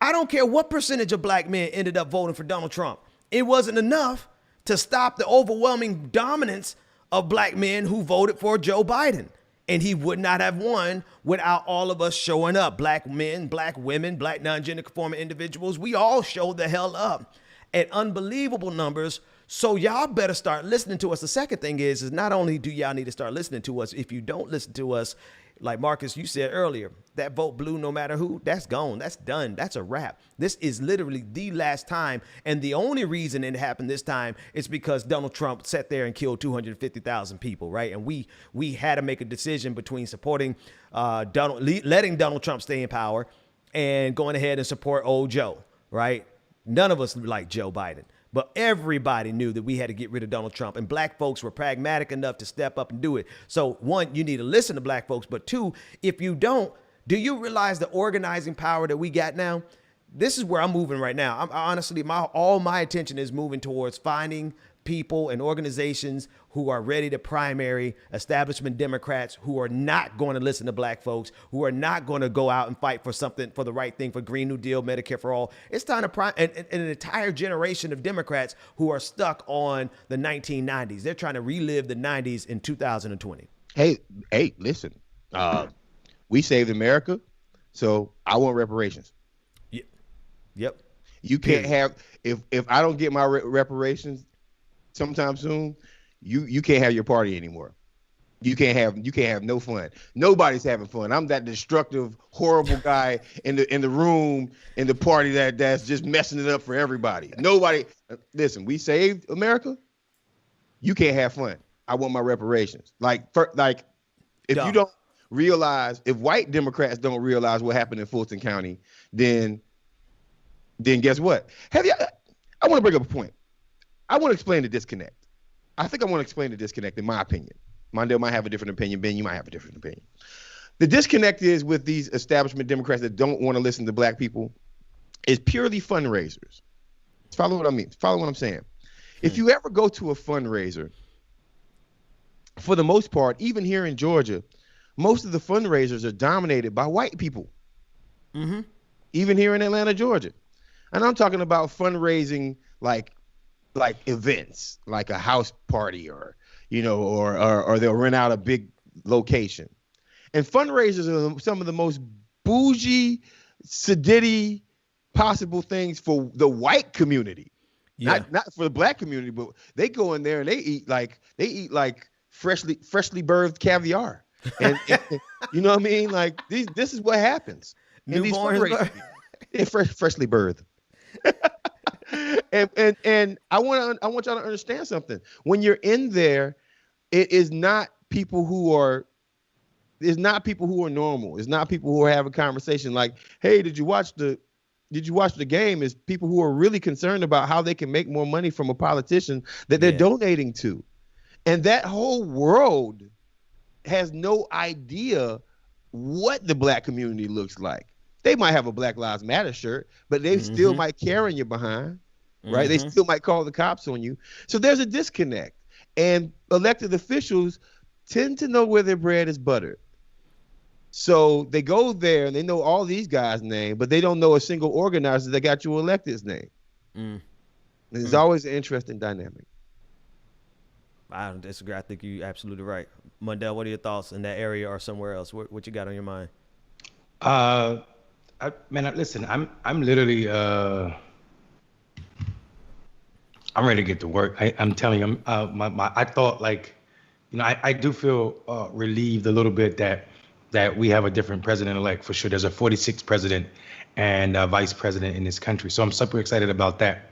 I don't care what percentage of black men ended up voting for Donald Trump. It wasn't enough to stop the overwhelming dominance of black men who voted for Joe Biden. And he would not have won without all of us showing up. Black men, black women, black non-gender conforming individuals. We all showed the hell up at unbelievable numbers. So y'all better start listening to us. The second thing is not only do y'all need to start listening to us, if you don't listen to us, like Marcus, you said earlier, that vote blue no matter who, that's gone. That's done. That's a wrap. This is literally the last time. And the only reason it happened this time is because Donald Trump sat there and killed 250,000 people, right? And we had to make a decision between supporting letting Donald Trump stay in power and going ahead and support old Joe, right? None of us like Joe Biden. But everybody knew that we had to get rid of Donald Trump, and black folks were pragmatic enough to step up and do it. So one, you need to listen to black folks. But two, if you don't, do you realize the organizing power that we got now? This is where I'm moving right now. I'm honestly, all my attention is moving towards finding people and organizations who are ready to primary establishment Democrats, who are not going to listen to black folks, who are not going to go out and fight for something, for the right thing, for Green New Deal, Medicare for all. It's time to prime an entire generation of Democrats who are stuck on the 1990s. They're trying to relive the 90s in 2020. Hey, listen, we saved America, so I want reparations. Yep. You can't have, if I don't get my reparations sometime soon, you can't have your party anymore. You can't have no fun. Nobody's having fun. I'm that destructive, horrible guy in the room in the party that's just messing it up for everybody. Nobody. Listen, we saved America. You can't have fun. I want my reparations. If you don't realize, if white Democrats don't realize what happened in Fulton County, then guess what? I want to bring up a point. I want to explain the disconnect. I think I want to explain the disconnect in my opinion. Mondale might have a different opinion. Ben, you might have a different opinion. The disconnect is with these establishment Democrats that don't want to listen to black people is purely fundraisers. Follow what I mean? Follow what I'm saying? If you ever go to a fundraiser, for the most part, even here in Georgia, most of the fundraisers are dominated by white people. Mm-hmm. Even here in Atlanta, Georgia. And I'm talking about fundraising like events, like a house party or they'll rent out a big location. And fundraisers are some of the most bougie, sedity possible things for the white community. Yeah. Not for the black community, but they go in there and they eat like freshly birthed caviar. And you know what I mean? Like this is what happens. Newborns, freshly birthed. and I want y'all to understand something. When you're in there, it is not people who are normal. It's not people who are having a conversation like, "Hey, did you watch the game?" Is people who are really concerned about how they can make more money from a politician that they're donating to. And that whole world has no idea what the black community looks like. They might have a Black Lives Matter shirt, but they still might carry you behind, right? They still might call the cops on you. So there's a disconnect. And elected officials tend to know where their bread is buttered. So they go there and they know all these guys' names, but they don't know a single organizer that got you elected's name. It's always an interesting dynamic. I don't disagree. I think you're absolutely right. Mundell, what are your thoughts in that area or somewhere else? What you got on your mind? Listen, I'm literally, I'm ready to get to work. I'm telling you, I thought I do feel relieved a little bit that that we have a different president-elect for sure. There's a 46th president and vice president in this country. So I'm super excited about that.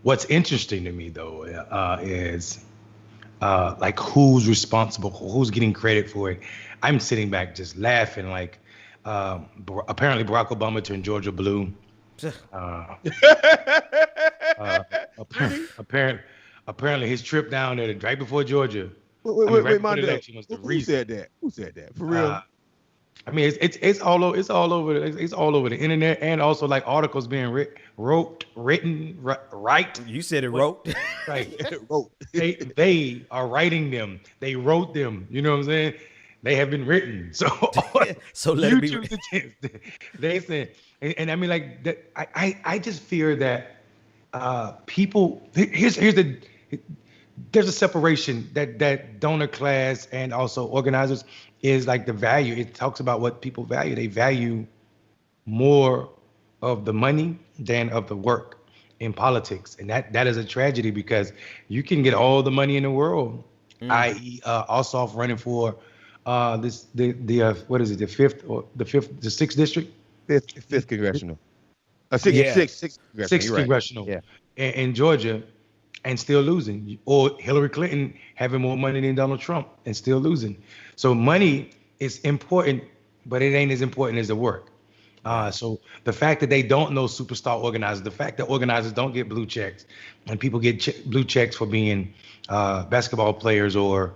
What's interesting to me, though, is like who's responsible, who's getting credit for it. I'm sitting back just laughing like apparently Barack Obama turned Georgia blue. Uh, apparently his trip down there right before Georgia, Wait, before the Mondale. election was the Who reason. said that? Who said that? For real? I mean, it's all over. It's all over. It's all over the internet, and also like articles being written, right. You said it wrote. Right. Wrote. They are writing them. They wrote them. You know what I'm saying? They have been written. So So let it be. choose the chance. They said, and I mean, like that. I just fear that people. There's a separation that donor class and also organizers is like the value. It talks about what people value. They value more of the money than of the work in politics, and that is a tragedy because you can get all the money in the world, i.e., Ossoff running for what is it, the sixth district, Fifth congressional. Yeah. Sixth congressional. sixth You're right. congressional Yeah. in Georgia, and still losing, or Hillary Clinton having more money than Donald Trump and still losing. So money is important, but it ain't as important as the work. So the fact that they don't know superstar organizers, the fact that organizers don't get blue checks, and people get blue checks for being basketball players or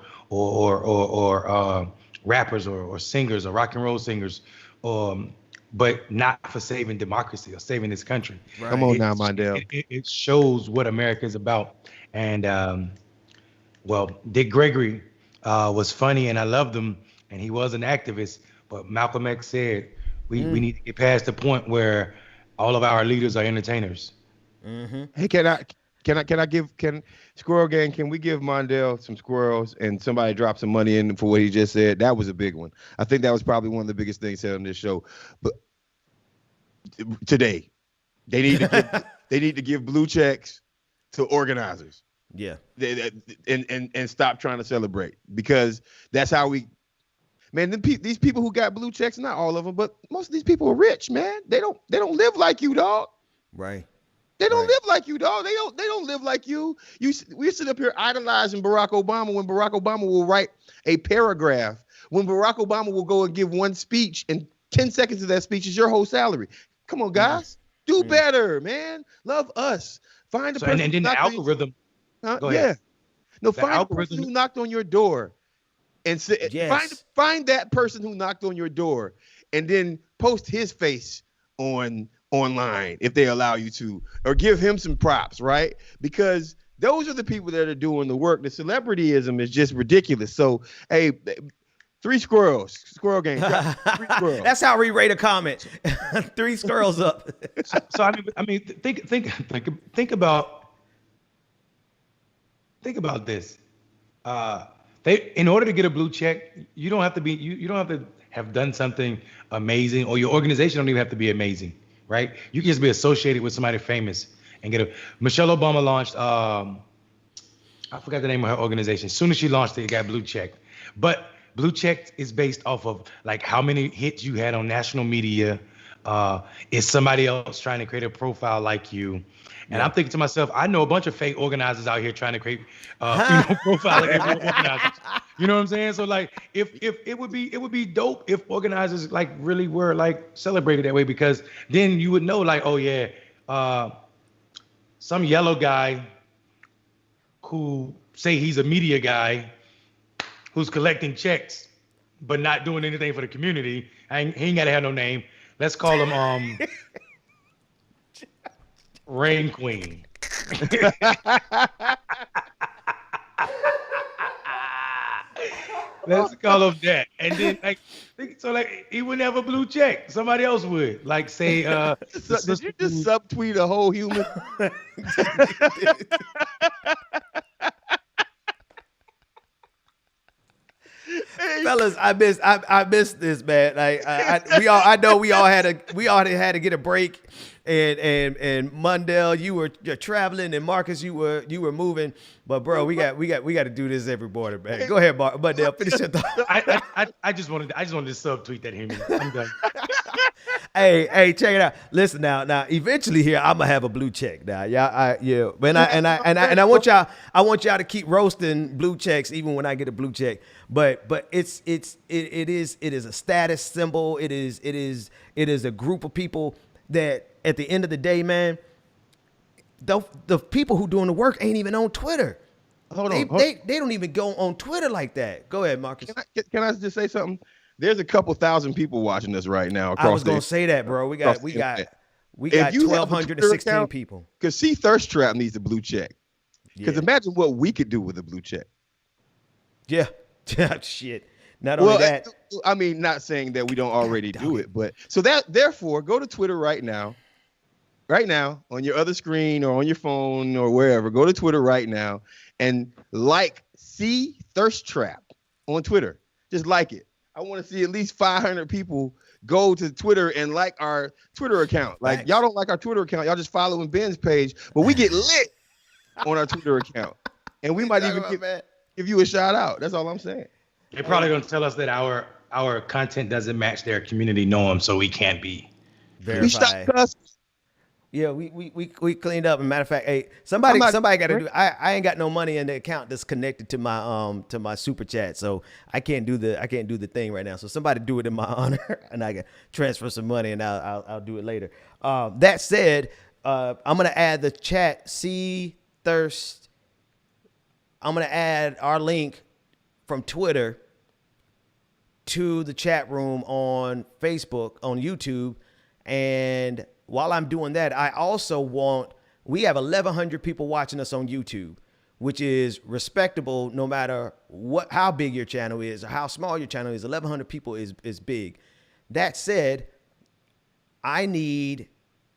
rappers or singers or rock and roll singers, but not for saving democracy or saving this country. Right. Come on now, Mondale. It shows what America is about. And well, Dick Gregory was funny, and I loved him, and he was an activist. But Malcolm X said we need to get past the point where all of our leaders are entertainers. Hey, can Squirrel Gang, can we give Mondale some squirrels and somebody drop some money in for what he just said? That was a big one. I think that was probably one of the biggest things said on this show. But today, they need to give blue checks to organizers. Yeah. And stop trying to celebrate, because that's how we. Man, these people who got blue checks, not all of them, but most of these people are rich, man. They don't live like you, dog. Right. They don't live like you, dog. They don't live like you. We sit up here idolizing Barack Obama when Barack Obama will write a paragraph. When Barack Obama will go and give one speech, and 10 seconds of that speech is your whole salary. Come on, guys. Do better, man. Love us. Find the person. And then the algorithm. Go ahead. Yeah. No, The find the algorithm- person who knocked on your door and say, Yes. find that person who knocked on your door, and then post his face online if they allow you to, or give him some props, right? Because those are the people that are doing the work. The celebrityism is just ridiculous. So, hey, 3 squirrels, Squirrel Gang. 3 squirrels. That's how we rate a comment. 3 squirrels up. So I mean, think about this. In order to get a blue check, you don't have to be you don't have to have done something amazing, or your organization don't even have to be amazing, right? You can just be associated with somebody famous and get a. Michelle Obama launched. I forgot the name of her organization. As soon as she launched it, it got blue check. But blue check is based off of like how many hits you had on national media. Is somebody else trying to create a profile like you? And I'm thinking to myself, I know a bunch of fake organizers out here trying to create profile like every organizers. You know what I'm saying? So like, if it would be dope if organizers like really were like celebrated that way, because then you would know like, oh yeah, some yellow guy who say he's a media guy who's collecting checks but not doing anything for the community. He ain't gotta have no name. Let's call him Rain Queen. Let's call him that. And then like he wouldn't have a blue check. Somebody else would. Like say Did you just subtweet a whole human? Fellas, I missed this, man. Like we all had to get a break and Mundell, you're traveling, and Marcus, you were moving. But bro, we got to do this every border, man. Go ahead, Mundell, finish your thought. I just wanted to subtweet that, Henry. I'm done. Hey, check it out. Listen now, eventually here I'm gonna have a blue check now. And I want y'all to keep roasting blue checks even when I get a blue check. But it is a status symbol. It is a group of people that at the end of the day, man, the people who doing the work ain't even on Twitter. They don't even go on Twitter like that. Go ahead, Marcus. Can I just say something? There's a couple thousand people watching us right now. I was gonna say that, bro. We got 1,216 people. Because Thirst Trap needs a blue check. Because imagine what we could do with a blue check. Yeah. Shit. Not only that. I mean, not saying that we don't already do it, but therefore go to Twitter right now on your other screen or on your phone or wherever. Go to Twitter right now and like Thirst Trap on Twitter. Just like it. I want to see at least 500 people go to Twitter and like our Twitter account. Like, y'all don't like our Twitter account. Y'all just following Ben's page, but we get lit on our Twitter account. And we might even give you a shout out. That's all I'm saying. They're probably going to tell us that our content doesn't match their community norm, so we can't be verified. We stopped cussing. Yeah, we cleaned up. As a matter of fact, hey, somebody got to do. I ain't got no money in the account that's connected to my super chat, so I can't do the thing right now. So somebody do it in my honor, and I can transfer some money, and I'll do it later. That said, I'm gonna add the chat. Thirst. I'm gonna add our link from Twitter to the chat room on Facebook, on YouTube, and while I'm doing that, I also we have 1,100 people watching us on YouTube, which is respectable no matter how big your channel is or how small your channel is. 1,100 people is big. That said, I need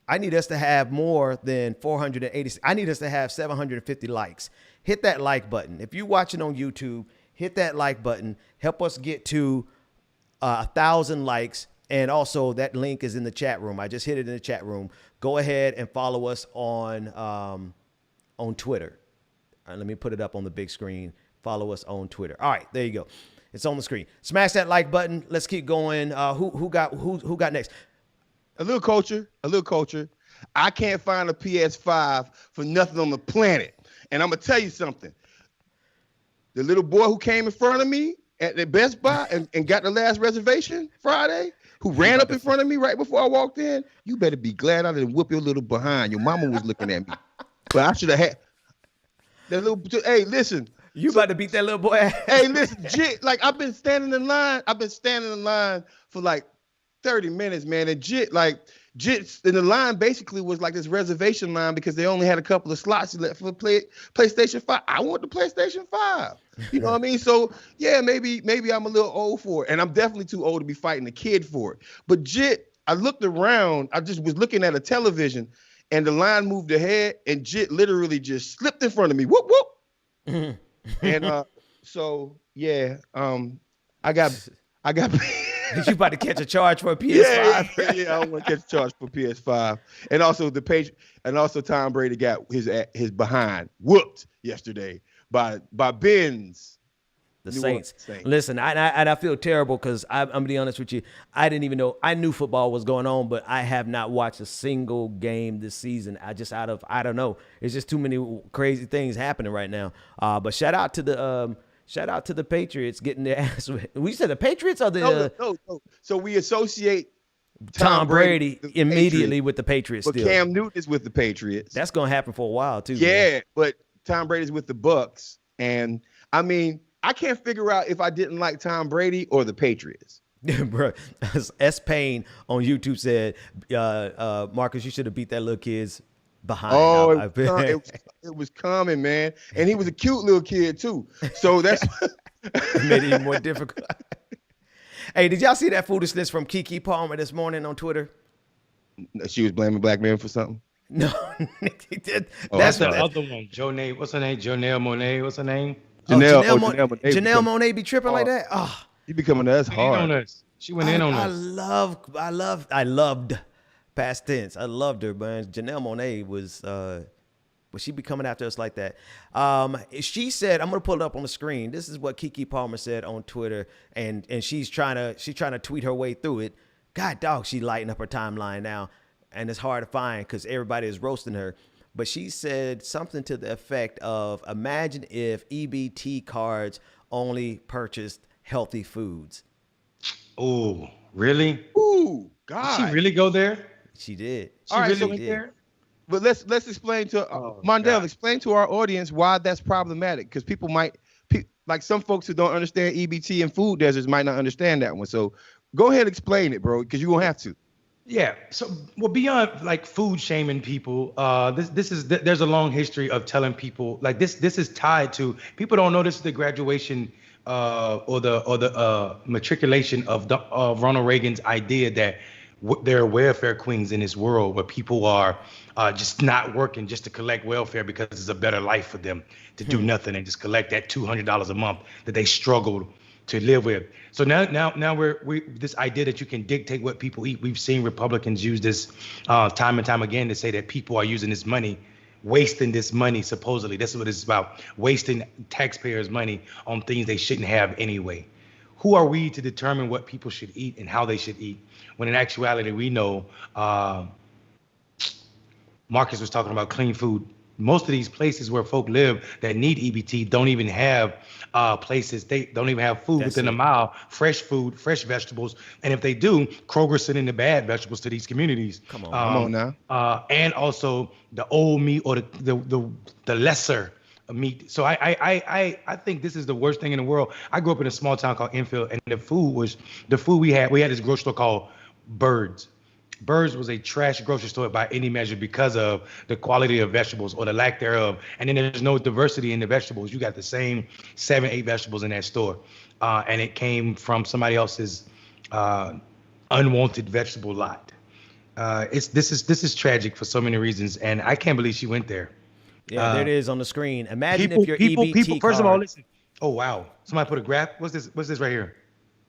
us to have more than 480. I need us to have 750 likes. Hit that like button. If you're watching on YouTube, hit that like button. Help us get to 1,000 likes. And also that link is in the chat room. I just hit it in the chat room. Go ahead and follow us on Twitter. All right, let me put it up on the big screen. Follow us on Twitter. All right, there you go. It's on the screen. Smash that like button. Let's keep going. Who got next? A little culture. I can't find a PS5 for nothing on the planet. And I'm gonna tell you something. The little boy who came in front of me at the Best Buy and got the last reservation Friday, who ran up in front of me right before I walked in, you better be glad I didn't whoop your little behind. Your mama was looking at me. But I should have had that little. Hey, listen. You about to beat that little boy? Hey, listen, like I've been standing in line for like 30 minutes, man. And Jit's in the line basically was like this reservation line because they only had a couple of slots left for PlayStation 5. I want the PlayStation 5. You know what I mean? So yeah, maybe I'm a little old for it. And I'm definitely too old to be fighting a kid for it. But Jit, I looked around, I just was looking at a television and the line moved ahead and Jit literally just slipped in front of me. Whoop, whoop. And so yeah, I got You about to catch a charge for a PS5? Yeah, I want to catch a charge for PS5. And also Tom Brady got his behind whooped yesterday by Ben's. The Saints. Listen, I feel terrible because I'm gonna be honest with you. I didn't even know. I knew football was going on, but I have not watched a single game this season. I don't know. It's just too many crazy things happening right now. But shout out to the Patriots getting their ass. We said the Patriots or the no. So we associate Tom Brady immediately with the Patriots. But still. Cam Newton is with the Patriots. That's gonna happen for a while too. Yeah, man. but Tom Brady's with the Bucks, and I mean, I can't figure out if I didn't like Tom Brady or the Patriots. Bro, S. Payne on YouTube said, Marcus, you should have beat that little kid's behind. Oh, it was coming, man. And he was a cute little kid, too. So that's made it even more difficult. Hey, did y'all see that foolishness from Keke Palmer this morning on Twitter? She was blaming black men for something? No. That's the other one. Jonay, what's her name? Janelle Monáe, what's her name? Janelle Monáe be tripping like that? Oh. You becoming us hard. She went in on us. I loved Past tense. I loved her, man. Janelle Monáe was she be coming after us like that? She said, I'm gonna pull it up on the screen. This is what Keke Palmer said on Twitter, and she's trying to tweet her way through it. God dog, she lighting up her timeline now, and it's hard to find because everybody is roasting her. But she said something to the effect of, imagine if EBT cards only purchased healthy foods. Oh, really? Ooh, God. Did she really go there? She did. All right, really so went there? But let's explain to Mondale, God. explain to our audience why that's problematic, because people might like some folks who don't understand EBT and food deserts might not understand that one. So go ahead and explain it, bro, because you're gonna have to. Yeah. So, well, beyond like food shaming people, there's a long history of telling people like this is tied to, people don't know this is the graduation or the matriculation of Ronald Reagan's idea that there are welfare queens in this world where people are just not working just to collect welfare because it's a better life for them to do nothing and just collect that $200 a month that they struggled to live with. So now we this idea that you can dictate what people eat. We've seen Republicans use this time and time again to say that people are using this money, wasting this money. Supposedly, this is what it's about: wasting taxpayers' money on things they shouldn't have anyway. Who are we to determine what people should eat and how they should eat? When in actuality, we know Marcus was talking about clean food. Most of these places where folk live that need EBT don't even have places. They don't even have food within a mile, fresh food, fresh vegetables. And if they do, Kroger's sending the bad vegetables to these communities. Come on now. And also the old meat or the lesser meat. So I think this is the worst thing in the world. I grew up in a small town called Enfield, and the food we had this grocery store called Birds. Birds was a trash grocery store by any measure because of the quality of vegetables or the lack thereof. And then there's no diversity in the vegetables. You got the same 7-8 vegetables in that store. And it came from somebody else's unwanted vegetable lot. This is tragic for so many reasons. And I can't believe she went there. Yeah, there it is on the screen. Imagine if your EBT people, first card, of all, listen. Oh, wow. Somebody put a graph. What's this right here?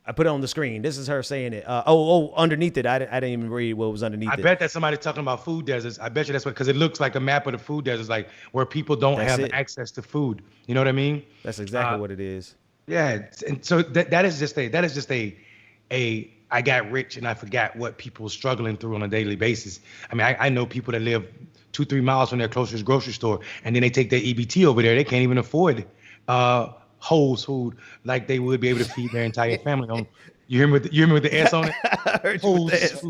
I put it on the screen. This is her saying it. Underneath it, I didn't even read what was underneath it. I bet that somebody's talking about food deserts. I bet you that's what, because it looks like a map of the food deserts, like where people don't have access to food. You know what I mean? That's exactly what it is. Yeah, and so that is just a I got rich and I forgot what people are struggling through on a daily basis. I mean, I know people that live 2-3 miles from their closest grocery store, and then they take their EBT over there. They can't even afford Whole's food like they would be able to feed their entire family on. You hear me with the S on it? I heard you with the S.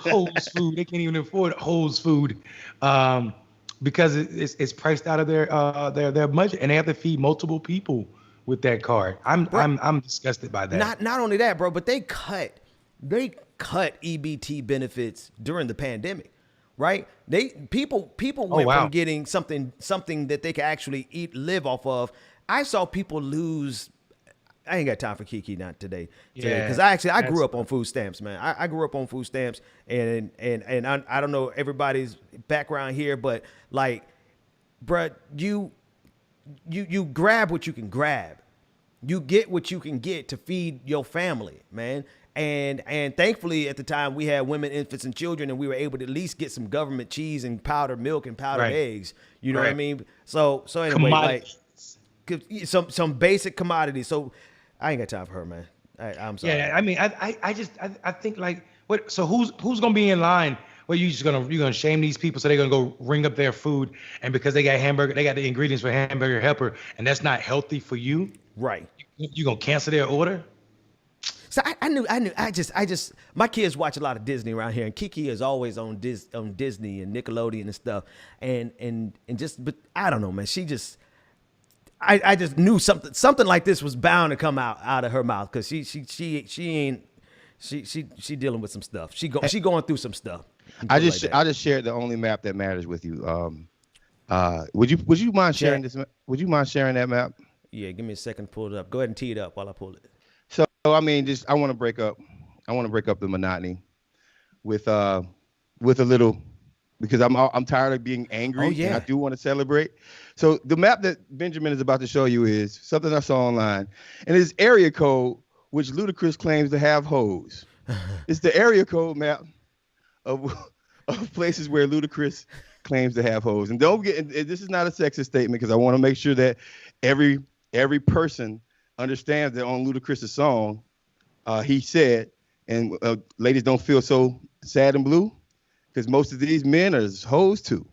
Whole's food. They can't even afford Whole's food because it's priced out of their budget, and they have to feed multiple people with that card. I'm disgusted by that. Not only that, bro, but they cut EBT benefits during the pandemic. Right? People went from getting something that they could actually live off of. I saw people lose. I ain't got time for Keke not today. Because I grew up on food stamps, man. I grew up on food stamps, and I don't know everybody's background here, but like, bruh, you grab what you can grab. You get what you can get to feed your family, man. And thankfully at the time we had women, infants, and children, and we were able to at least get some government cheese and powdered milk and powdered eggs. You know what I mean? So anyway, like some basic commodities. So I ain't got time for her, man. I'm sorry. Yeah, I mean, I think like what? So who's gonna be in line? Well, you're gonna shame these people so they're gonna go ring up their food, and because they got the ingredients for hamburger helper, and that's not healthy for you, right? You gonna cancel their order? So I knew. My kids watch a lot of Disney around here, and Keke is always on Disney and Nickelodeon and stuff, but I don't know, man. I just knew something like this was bound to come out of her mouth, because she dealing with some stuff. She going through some stuff. I just shared the only map that matters with you. Would you mind sharing this? Would you mind sharing that map? Yeah, give me a second to pull it up. Go ahead and tee it up while I pull it. So I mean, I want to break up the monotony with a little, because I'm tired of being angry. Oh, yeah. And I do want to celebrate. So the map that Benjamin is about to show you is something I saw online, and it's area code which Ludacris claims to have hoes. It's the area code map of of places where Ludacris claims to have hoes. And don't get, and this is not a sexist statement because I want to make sure that every person understands that on Ludacris's song, he said, and ladies don't feel so sad and blue because most of these men are hoes too.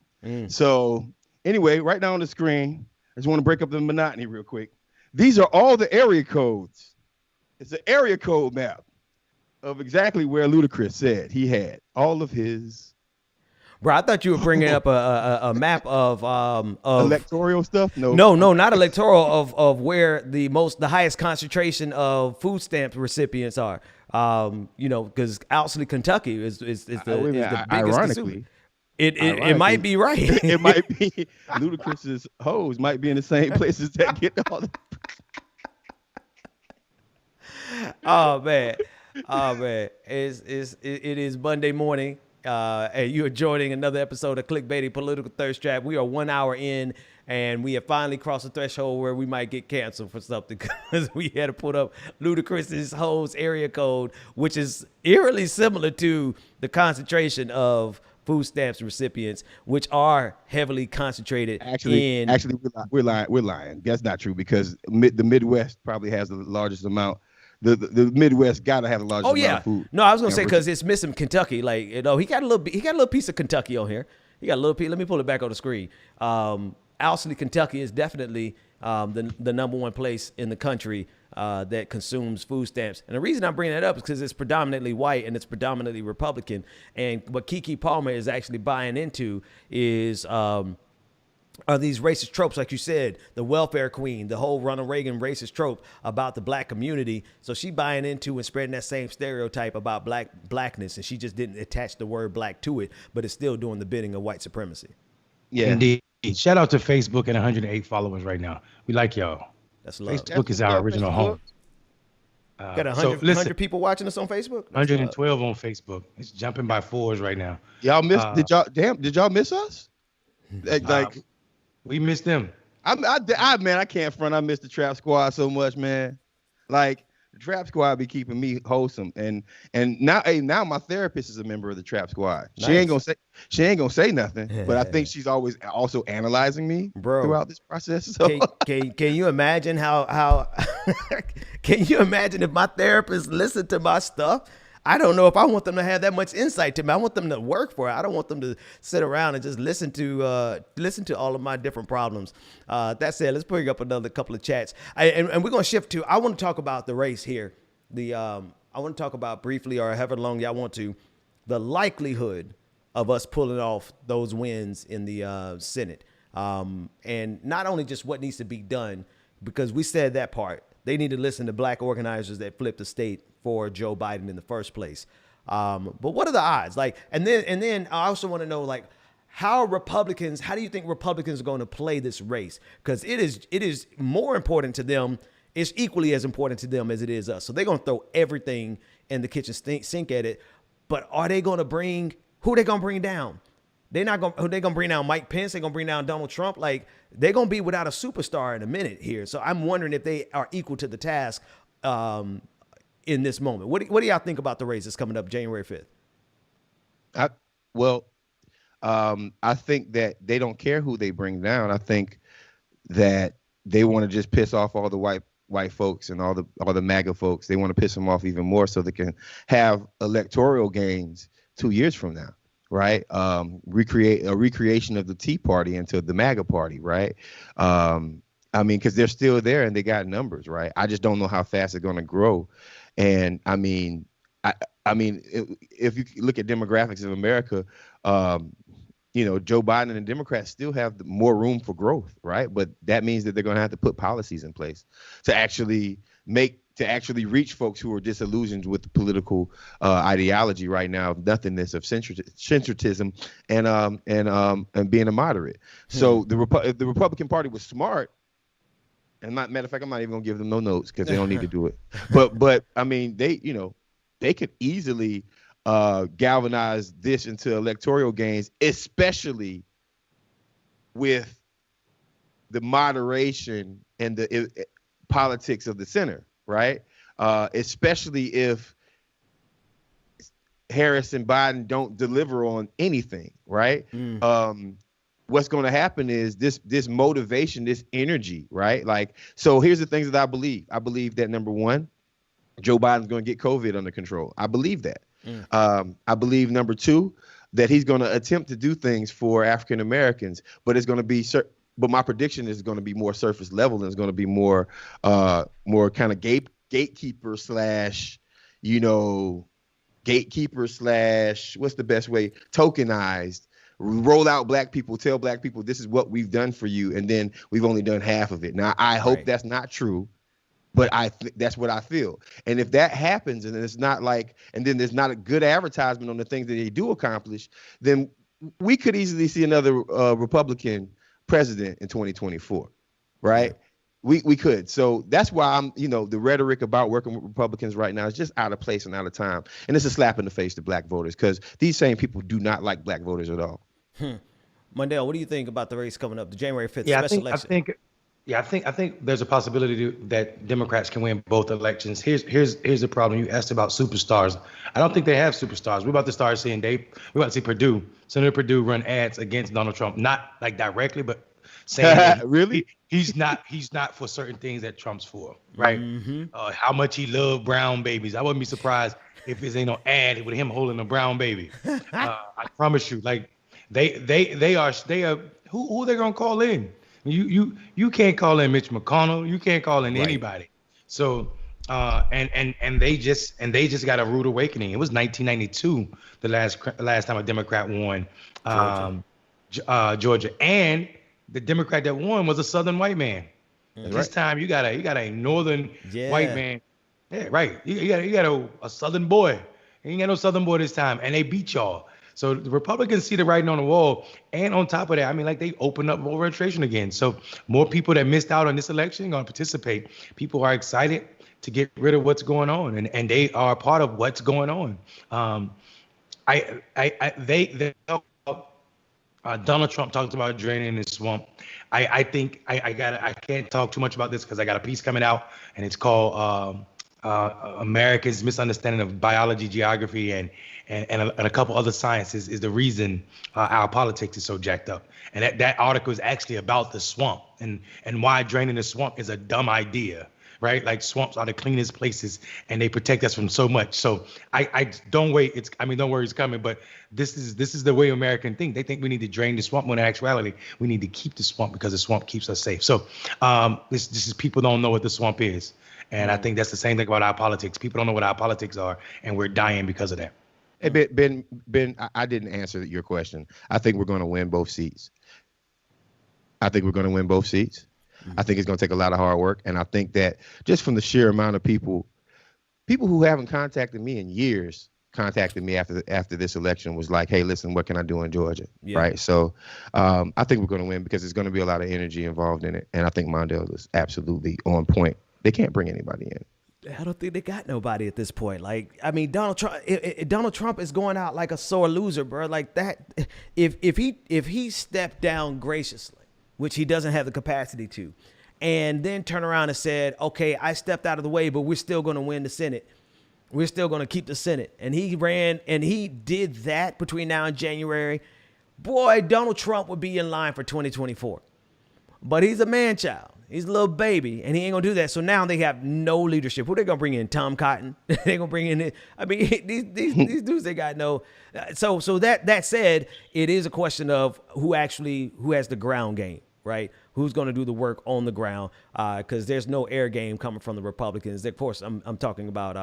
So anyway, right now on the screen, I just want to break up the monotony real quick. These are all the area codes. It's an area code map of exactly where Ludacris said he had all of his. Bro, I thought you were bringing up a map of Electoral stuff. No, not electoral of where the highest concentration of food stamp recipients are. Because Owsley, Kentucky is the biggest ironically. It might be right. It might be Ludacris's hoes might be in the same places that get all the. Oh man, it is Monday morning. And you are joining another episode of Clickbaity Political Thirst Trap. We are 1 hour in, and we have finally crossed the threshold where we might get canceled for something because we had to put up Ludacris's hoes area code, which is eerily similar to the concentration of food stamps recipients, which are heavily concentrated Actually, we're lying. That's not true because the Midwest probably has the largest amount. The Midwest gotta have the largest amount of food. No, I was gonna say because it's missing Kentucky. Like he got a little piece of Kentucky on here. He got a little piece. Let me pull it back on the screen. Owsley, Kentucky is definitely the number one place in the country that consumes food stamps. And the reason I'm bringing that up is because it's predominantly white and it's predominantly Republican. And what Keke Palmer is actually buying into is are these racist tropes, like you said, the welfare queen, the whole Ronald Reagan racist trope about the black community. So she buying into and spreading that same stereotype about blackness, and she just didn't attach the word black to it, but it's still doing the bidding of white supremacy. Yeah, indeed. Shout out to Facebook and 108 followers right now. We like y'all. That's love. Facebook is our original home. Got 100 people watching us on Facebook. That's 112 on Facebook. It's jumping by fours right now. Y'all missed? Did y'all miss us? We missed them. I can't front. I miss the Trap Squad so much, man. Like the Trap Squad be keeping me wholesome, and now my therapist is a member of the Trap Squad. Nice. She ain't gonna say nothing, but I think she's always also analyzing me throughout this process. So. Can you imagine how can you imagine if my therapist listened to my stuff? I don't know if I want them to have that much insight to me. I want them to work for it. I don't want them to sit around and just listen to all of my different problems. That said, let's bring up another couple of chats. And we're going to shift to, I want to talk about the race here. I want to talk about briefly, or however long y'all want to, the likelihood of us pulling off those wins in the Senate. And not only just what needs to be done, because we said that part. They need to listen to black organizers that flipped the state for Joe Biden in the first place. But what are the odds? And then I also want to know, how do you think Republicans are going to play this race? Because it is more important to them. It's equally as important to them as it is us. So they're going to throw everything in the kitchen sink at it. But who are they going to bring down? They're going to bring down Mike Pence. They're going to bring down Donald Trump. They're going to be without a superstar in a minute here. So I'm wondering if they are equal to the task in this moment. What do y'all think about the race that's coming up January 5th? I think that they don't care who they bring down. I think that they want to just piss off all the white folks and all the MAGA folks. They want to piss them off even more so they can have electoral gains 2 years from now. Right. Recreate a recreation of the Tea Party into the MAGA party. Right. Because they're still there and they got numbers. Right. I just don't know how fast they're going to grow. And if you look at demographics of America, Joe Biden and the Democrats still have more room for growth. Right. But that means that they're going to have to put policies in place to actually reach folks who are disillusioned with the political ideology right now of nothingness, of centrism, and being a moderate. So if the Republican Party was smart, and matter of fact, I'm not even gonna give them no notes because they don't need to do it. But they could easily galvanize this into electoral gains, especially with the moderation and the politics of the center. Right. Especially if Harris and Biden don't deliver on anything, right? What's going to happen is this motivation, this energy, right? Like, so here's the things that I believe. I believe that number one, Joe Biden's going to get COVID under control. I believe that. I believe number two, that he's going to attempt to do things for African Americans, but it's going to be but my prediction is going to be more surface level, and it's going to be more kind of gatekeeper slash, gatekeeper slash, what's the best way? Tokenized. Roll out black people, tell black people this is what we've done for you, and then we've only done half of it. Now, I hope that's not true, but that's what I feel. And if that happens, and it's not like, and then there's not a good advertisement on the things that they do accomplish, then we could easily see another Republican president in 2024, right? Yeah. We could. So that's why I'm, the rhetoric about working with Republicans right now is just out of place and out of time. And it's a slap in the face to black voters, because these same people do not like black voters at all. Mondale, what do you think about the race coming up, the January 5th special election? I think there's a possibility that Democrats can win both elections. Here's the problem. You asked about superstars. I don't think they have superstars. We're about to start seeing Senator Perdue run ads against Donald Trump, not like directly, but saying really he's not for certain things that Trump's for, right? How much he loved brown babies. I wouldn't be surprised if there's no ad with him holding a brown baby. I promise you, like they are who they're gonna call in. You can't call in Mitch McConnell. You can't call in anybody. So and they just got a rude awakening. It was 1992 the last time a Democrat won Georgia, and the Democrat that won was a Southern white man. This time you got a Northern white man. Yeah, right. You got a Southern boy. You ain't got no Southern boy this time, and they beat y'all. So the Republicans see the writing on the wall, and on top of that, I mean, like, they opened up voter registration again. So more people that missed out on this election are going to participate. People are excited to get rid of what's going on, and they are a part of what's going on. Donald Trump talked about draining the swamp. I think I can't talk too much about this because I got a piece coming out, and it's called America's Misunderstanding of Biology, Geography, and a couple other sciences is the reason our politics is so jacked up. And that article is actually about the swamp and why draining the swamp is a dumb idea, right? Like, swamps are the cleanest places, and they protect us from so much. So I don't wait. Don't worry, it's coming. But this is the way Americans think. They think we need to drain the swamp, when in actuality we need to keep the swamp, because the swamp keeps us safe. So this is, people don't know what the swamp is. And I think that's the same thing about our politics. People don't know what our politics are, and we're dying because of that. Hey, Ben, I didn't answer your question. I think we're going to win both seats. I think it's going to take a lot of hard work. And I think that just from the sheer amount of people who haven't contacted me in years contacted me after this election was like, hey, listen, what can I do in Georgia? Yeah. Right. So I think we're going to win, because there's going to be a lot of energy involved in it. And I think Mondale is absolutely on point. They can't bring anybody in. I don't think they got nobody at this point. Like, I mean, Donald Trump is going out like a sore loser, bro. Like that. If he stepped down graciously, which he doesn't have the capacity to, and then turn around and said, okay, I stepped out of the way, but we're still going to win the Senate. We're still going to keep the Senate. And he ran and he did that between now and January. Boy, Donald Trump would be in line for 2024. But he's a man child. He's a little baby, and he ain't gonna do that. So now they have no leadership. Who they gonna bring in? Tom Cotton? They gonna bring in? I mean, these dudes, they got no. So that said, it is a question of who has the ground game, right? Who's going to do the work on the ground? Because there's no air game coming from the Republicans. Of course, I'm talking about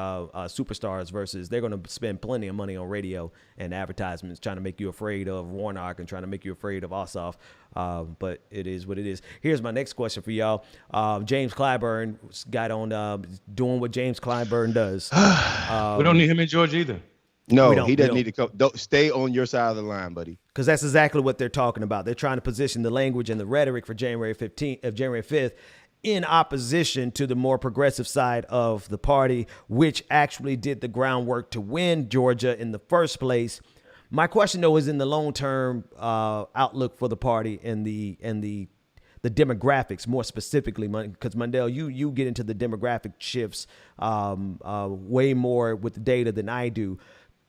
superstars versus they're going to spend plenty of money on radio and advertisements trying to make you afraid of Warnock and trying to make you afraid of Ossoff. But it is what it is. Here's my next question for y'all. James Clyburn got on doing what James Clyburn does. We don't need him in Georgia either. No, he doesn't need to come. Don't stay on your side of the line, buddy. Because that's exactly what they're talking about. They're trying to position the language and the rhetoric for January 5th in opposition to the more progressive side of the party, which actually did the groundwork to win Georgia in the first place. My question, though, is in the long-term outlook for the party and the demographics, more specifically, because Mondale, you get into the demographic shifts way more with the data than I do.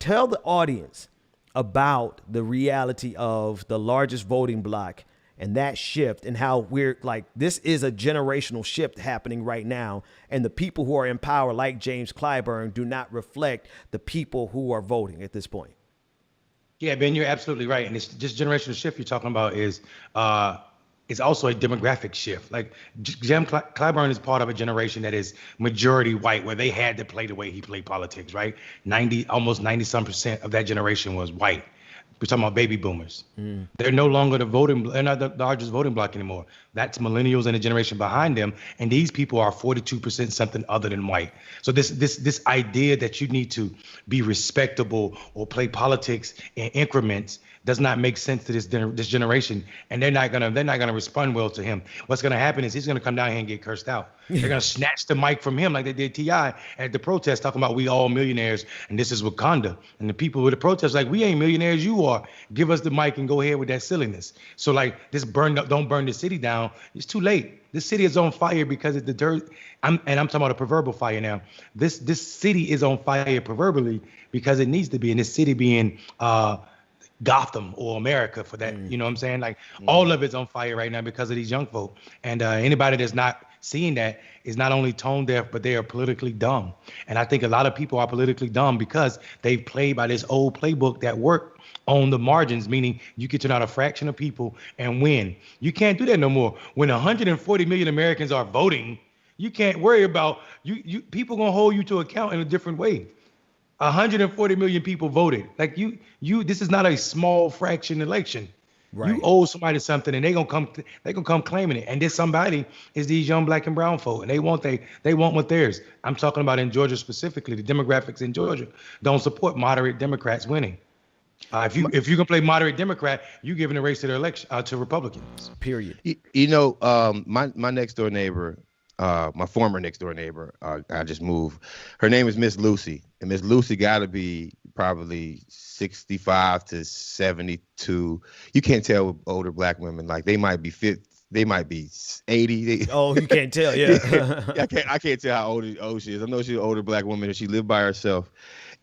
Tell the audience about the reality of the largest voting bloc and that shift, and how we're like, this is a generational shift happening right now. And the people who are in power, like James Clyburn, do not reflect the people who are voting at this point. Yeah, Ben, you're absolutely right. And it's just generational shift you're talking about is also a demographic shift. Like Jim Clyburn is part of a generation that is majority white, where they had to play the way he played politics, right? Almost 90% of that generation was white. We're talking about baby boomers. They're no longer they're not the largest voting bloc anymore. That's millennials and the generation behind them. And these people are 42% something other than white. So this idea that you need to be respectable or play politics in increments does not make sense to this generation, and they're not gonna respond well to him. What's gonna happen is he's gonna come down here and get cursed out. They're gonna snatch the mic from him like they did T.I. at the protest, talking about we all millionaires and this is Wakanda. And the people with the protest like, we ain't millionaires, you are. Give us the mic and go ahead with that silliness. So like this don't burn the city down. It's too late. This city is on fire because of the dirt. I'm talking about a proverbial fire now. This city is on fire proverbially because it needs to be. And this city being Gotham or America for that, you know what I'm saying? Like all of it's on fire right now because of these young folk. And anybody that's not seeing that is not only tone deaf, but they are politically dumb. And I think a lot of people are politically dumb because they've played by this old playbook that worked on the margins, meaning you can turn out a fraction of people and win. You can't do that no more. When 140 million Americans are voting, you can't worry about people gonna hold you to account in a different way. 140 million people voted. Like this is not a small fraction election. Right. You owe somebody something, and they gonna come claiming it. And this somebody is these young black and brown folk, and they want what theirs. I'm talking about in Georgia specifically. The demographics in Georgia don't support moderate Democrats winning. If you can play moderate Democrat, you giving the race to the election to Republicans. Period. My next door neighbor, my former next door neighbor, I just moved. Her name is Miss Lucy, and Miss Lucy got to be probably 65 to 72. You can't tell with older black women, like they might be 50, they might be 80. You can't tell, yeah. I can't tell how old she is. I know she's an older black woman and she lived by herself.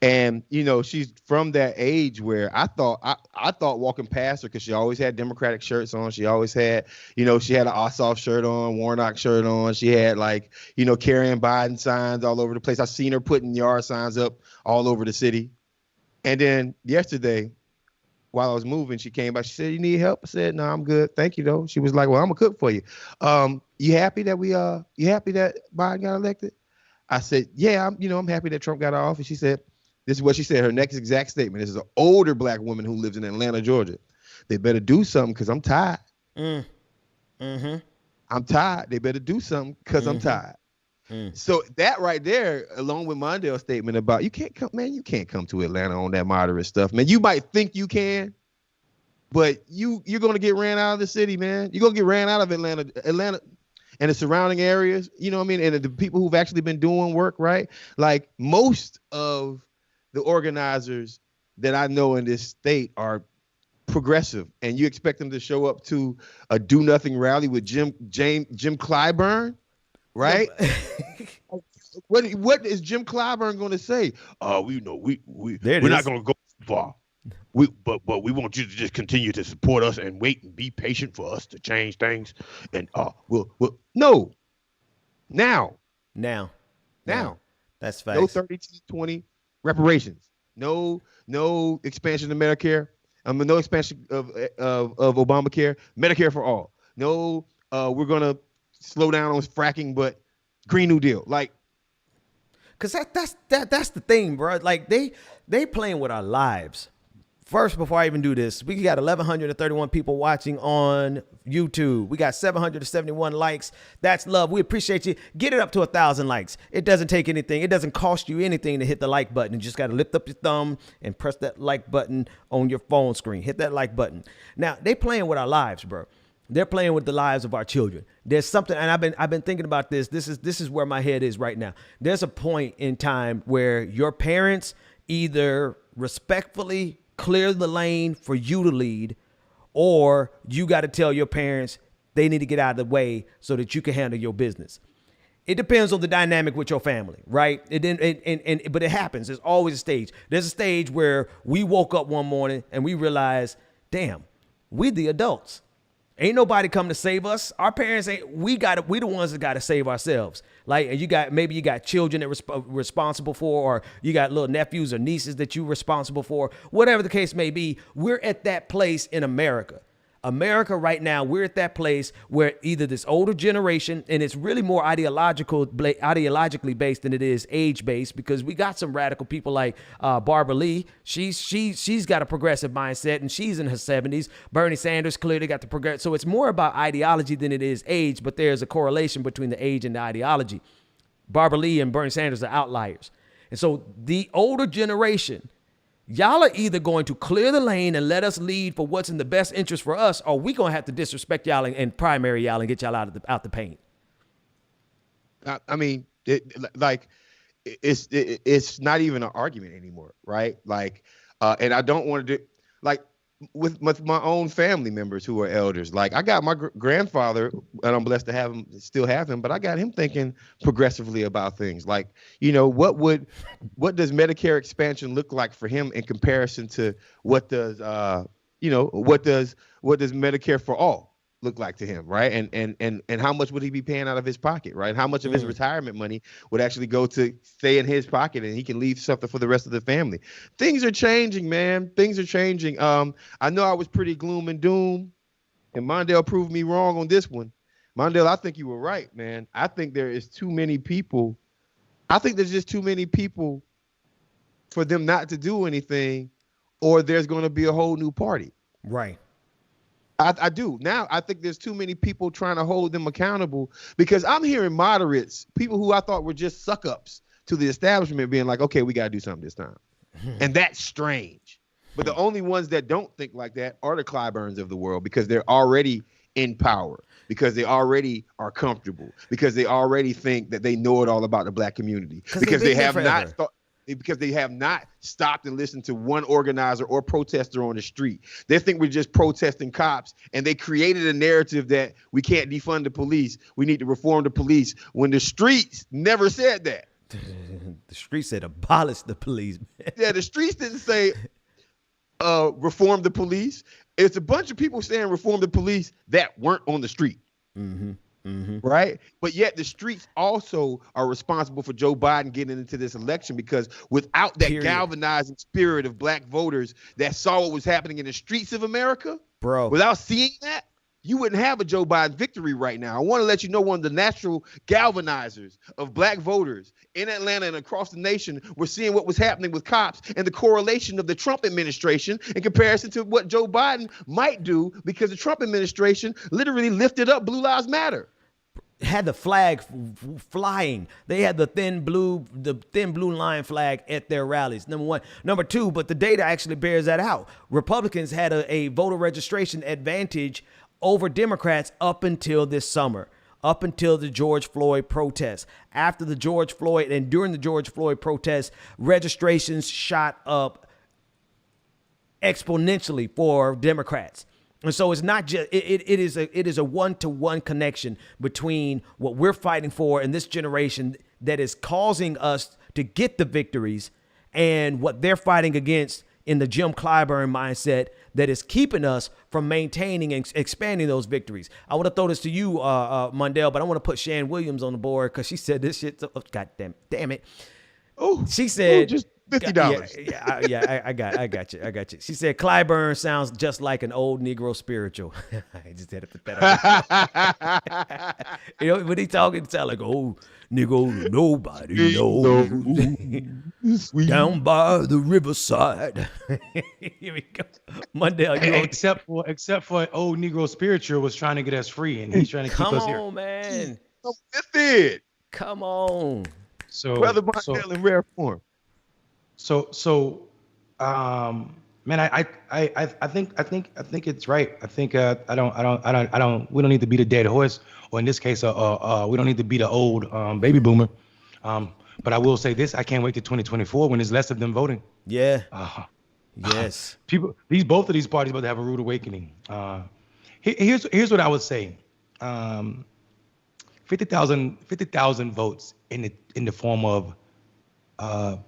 And she's from that age where I thought walking past her, because she always had Democratic shirts on. She always had, she had an Ossoff shirt on, Warnock shirt on. She had carrying Biden signs all over the place. I seen her putting yard signs up all over the city. And then yesterday, while I was moving, she came by. She said, "You need help?" I said, "No, I'm good. Thank you, though." She was like, "Well, I'm gonna cook for you. You happy that you happy that Biden got elected?" I said, "Yeah, I'm happy that Trump got off." And she said, this is what she said, her next exact statement. This is an older black woman who lives in Atlanta, Georgia. "They better do something because I'm tired. I'm tired. They better do something because I'm tired." So that right there, along with Mondale's statement about you can't come to Atlanta on that moderate stuff, man. You might think you can, but you're gonna get ran out of the city, man. You're gonna get ran out of Atlanta and the surrounding areas, you know what I mean? And the people who've actually been doing work, right? Like most of the organizers that I know in this state are progressive, and you expect them to show up to a do nothing rally with Jim Clyburn, right? What is Jim Clyburn going to say? We're not going to go far. But we want you to just continue to support us and wait and be patient for us to change things. And we'll no. Now. That's facts. No 30-20 reparations. No expansion of Medicare. No expansion of Obamacare. Medicare for all. No, we're gonna slow down on fracking, but Green New Deal. Like, cause that's the thing, bro. Like they playing with our lives. First, before I even do this, we got 1,131 people watching on YouTube. We got 771 likes. That's love. We appreciate you. Get it up to 1,000 likes. It doesn't take anything. It doesn't cost you anything to hit the like button. You just got to lift up your thumb and press that like button on your phone screen. Hit that like button. Now, they playing with our lives, bro. They're playing with the lives of our children. There's something, and I've been thinking about this. This is where my head is right now. There's a point in time where your parents either respectfully clear the lane for you to lead, or you got to tell your parents they need to get out of the way so that you can handle your business. It depends on the dynamic with your family, right? But it happens. There's always a stage. There's a stage where we woke up one morning and we realized, damn, we the adults. Ain't nobody come to save us. Our parents ain't. We the ones that got to save ourselves. Like, and maybe you got children that responsible for, or you got little nephews or nieces that you responsible for. Whatever the case may be, we're at that place in America. America right now, we're at that place where either this older generation, and it's really more ideologically based than it is age based, because we got some radical people like Barbara Lee. She's got a progressive mindset, and she's in her 70s. Bernie Sanders clearly got the progressive. So it's more about ideology than it is age, but there's a correlation between the age and the ideology. Barbara Lee and Bernie Sanders are outliers. And so the older generation, y'all are either going to clear the lane and let us lead for what's in the best interest for us, or we going to have to disrespect y'all and primary y'all and get y'all out the paint. I mean, it's not even an argument anymore, right? Like, and I don't want to do, like, with my own family members who are elders. Like, I got my grandfather, and I'm blessed to still have him, but I got him thinking progressively about things. Like, you know, what does Medicare expansion look like for him in comparison to what does Medicare for all look like to him, right? And how much would he be paying out of his pocket, right? How much of his retirement money would actually go to stay in his pocket, and he can leave something for the rest of the family? Things are changing, man. Things are changing. I know I was pretty gloom and doom, and Mondale proved me wrong on this one. Mondale, I think you were right, man. I think there is too many people. I think there's just too many people for them not to do anything, or there's going to be a whole new party. Right. I do. Now, I think there's too many people trying to hold them accountable, because I'm hearing moderates, people who I thought were just suck-ups to the establishment, being like, okay, we got to do something this time. And that's strange. But the only ones that don't think like that are the Clyburns of the world, because they're already in power, because they already are comfortable, because they already think that they know it all about the black community, because they have not thought. Because they have not stopped and listened to one organizer or protester on the street. They think we're just protesting cops, and they created a narrative that we can't defund the police. We need to reform the police, when the streets never said that. The streets said abolish the police. Yeah, the streets didn't say reform the police. It's a bunch of people saying reform the police that weren't on the street. Mm-hmm. Mm-hmm. Right. But yet the streets also are responsible for Joe Biden getting into this election, because without that galvanizing spirit of black voters that saw what was happening in the streets of America, without seeing that, you wouldn't have a Joe Biden victory right now. I want to let you know, one of the natural galvanizers of black voters in Atlanta and across the nation, we're seeing what was happening with cops and the correlation of the Trump administration in comparison to what Joe Biden might do, because the Trump administration literally lifted up Blue Lives Matter. Had the flag flying. They had the thin blue line flag at their rallies. Number one. Number two, but the data actually bears that out. Republicans had a voter registration advantage over Democrats up until this summer, up until the George Floyd protests. After the George Floyd and during the George Floyd protests, registrations shot up exponentially for Democrats. And so it's not just, it is a one-to-one connection between what we're fighting for in this generation that is causing us to get the victories, and what they're fighting against in the Jim Clyburn mindset that is keeping us from maintaining and expanding those victories. I want to throw this to you, Mondale, but I want to put Shan Williams on the board, because she said this shit. Oh, God damn it. Oh, she said just $50. Yeah, I got you. She said Clyburn sounds just like an old Negro spiritual. I just had to put that on. You know, when he talking, it sound like old Negro nobody knows. Down by the riverside. Here we go. Mondale, except for old Negro spiritual was trying to get us free, and he's trying to keep us here. Come on, man. Come on. So Brother Mondale in rare form. Man, I think it's right. I think we don't need to beat a dead horse, or in this case, we don't need to beat an old baby boomer. But I will say this: I can't wait to 2024 when there's less of them voting. Yeah. Yes. Both of these parties about to have a rude awakening. Here's what I would say. 50,000 votes in the form of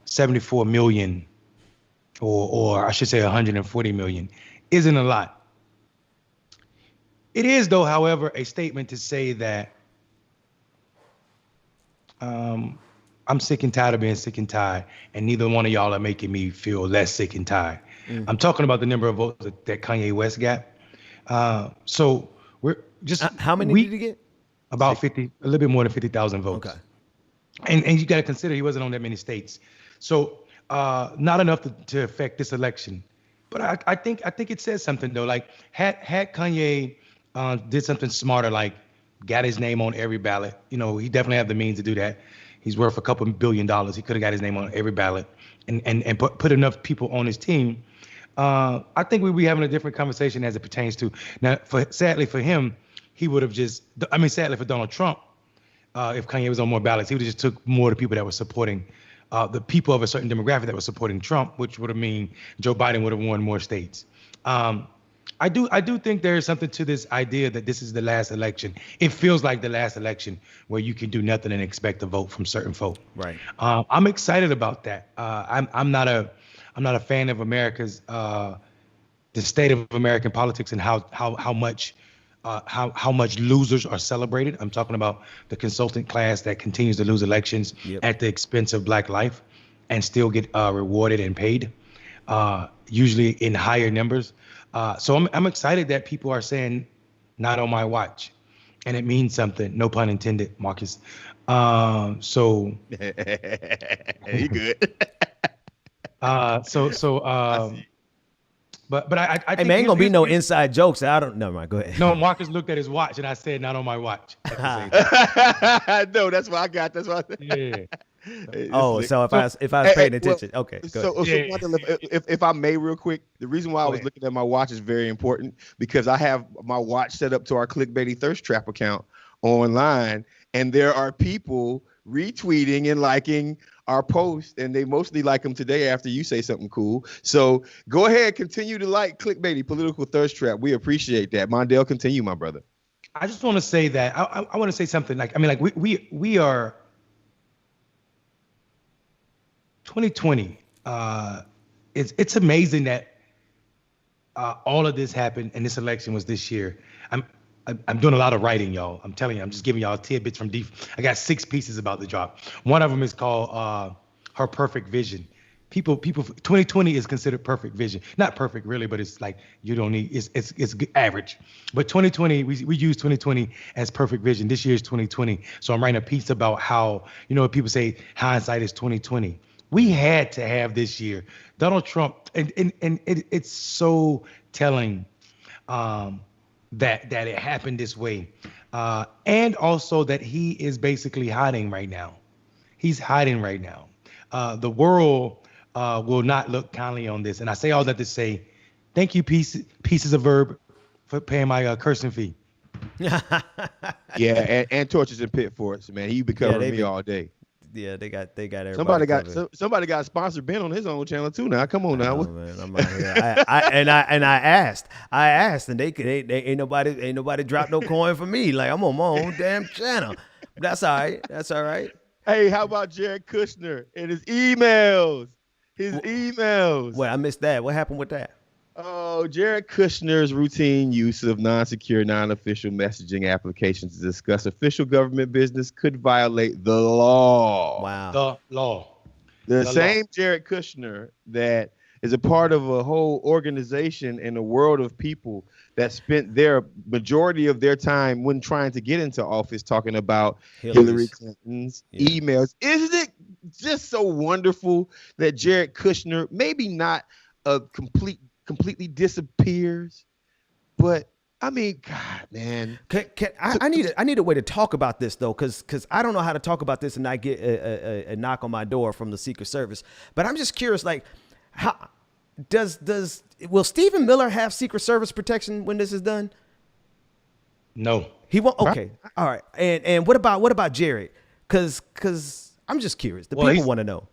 74 million, or I should say 140 million, isn't a lot. It is, though, however, a statement to say that I'm sick and tired of being sick and tired, and neither one of y'all are making me feel less sick and tired. I'm talking about the number of votes that Kanye West got. So we're just how many did he get? About 50, a little bit more than 50,000 votes. Okay. And you got to consider he wasn't on that many states, so not enough to affect this election. But I think it says something though. Like had Kanye did something smarter, like got his name on every ballot. You know, he definitely had the means to do that. He's worth a couple $1 billion. He could have got his name on every ballot and put enough people on his team. I think we'd be having a different conversation as it pertains to now. Sadly for him, he would have just. I mean, sadly for Donald Trump, if Kanye was on more ballots, he would have just took more of the people that were supporting the people of a certain demographic that were supporting Trump, which would have mean Joe Biden would have won more states. I do think there is something to this idea that this is the last election. It feels like the last election where you can do nothing and expect a vote from certain folk. Right. I'm excited about that. I'm not a fan of America's the state of American politics and how much losers are celebrated. I'm talking about the consultant class that continues to lose elections at the expense of Black life and still get rewarded and paid, usually in higher numbers. So I'm excited that people are saying, not on my watch. And it means something. No pun intended, Marcus. So you good. But I think hey man, ain't gonna be no inside jokes. I don't. Never mind. Go ahead. No, Marcus looked at his watch and I said, "Not on my watch." No, that's what I got. That's what. Yeah. Oh, so if I was paying attention, okay. Go ahead. If I may, real quick, the reason why I was looking at my watch is very important because I have my watch set up to our Clickbaity Thirst Trap account online, and there are people retweeting and liking our posts, and they mostly like them today after you say something cool. So go ahead, continue to like Clickbaity Political Thirst Trap. We appreciate that. Mondale, continue, my brother. I just want to say that I want to say something like, I mean, like we are 2020. It's amazing that all of this happened and this election was this year. I'm doing a lot of writing, y'all. I'm telling you, I'm just giving y'all tidbits from deep. I got 6 pieces about the drop. One of them is called Her Perfect Vision. People, 2020 is considered perfect vision. Not perfect really, but it's like you don't need, it's average. But 2020, we use 2020 as perfect vision. This year is 2020. So I'm writing a piece about how, you know, people say hindsight is 2020. We had to have this year. Donald Trump, and it's so telling that it happened this way. And also that he is basically hiding right now. He's hiding right now. The world will not look kindly on this. And I say all that to say, thank you, pieces of verb, for paying my cursing fee. Yeah, and Torches and Pitforks, man. He be covering me all day. Yeah, they got everybody. Somebody got sponsored Ben on his own channel too. Now, come on now. Oh, man, I'm out here. I asked, and they ain't nobody dropped no coin for me. Like I'm on my own damn channel. That's all right. That's all right. Hey, how about Jared Kushner and his emails? Wait, I missed that. What happened with that? Oh, Jared Kushner's routine use of non-secure, non-official messaging applications to discuss official government business could violate the law. Wow. The law. The same law. Jared Kushner that is a part of a whole organization in a world of people that spent their majority of their time when trying to get into office talking about Hillary Clinton's emails. Isn't it just so wonderful that Jared Kushner, maybe not a completely disappears, but I mean, God, man. I need a way to talk about this though, because I don't know how to talk about this and not get a knock on my door from the Secret Service. But I'm just curious, like, how will Stephen Miller have Secret Service protection when this is done? No, he won't. Okay, all right. And what about Jared? Because I'm just curious. The people want to know.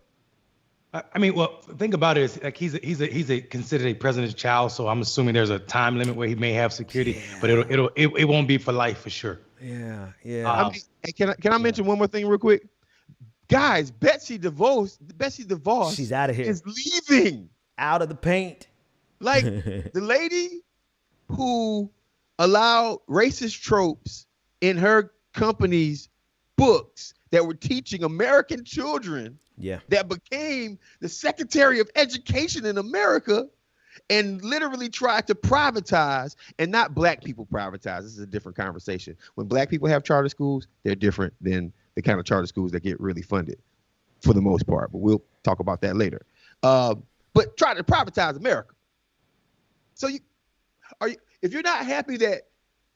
I mean, well, think about it. It's like he's a considered a president's child, so I'm assuming there's a time limit where he may have security, but it won't be for life for sure. Yeah, I yeah. mean, hey, can I mention one more thing real quick? Guys, Betsy DeVos She's out of here. is leaving. Out of the paint. Like the lady who allowed racist tropes in her company's books that were teaching American children that became the Secretary of Education in America and literally tried to privatize, and not black people privatize. This is a different conversation. When black people have charter schools, they're different than the kind of charter schools that get really funded for the most part. But we'll talk about that later. But try to privatize America. So if you're not happy that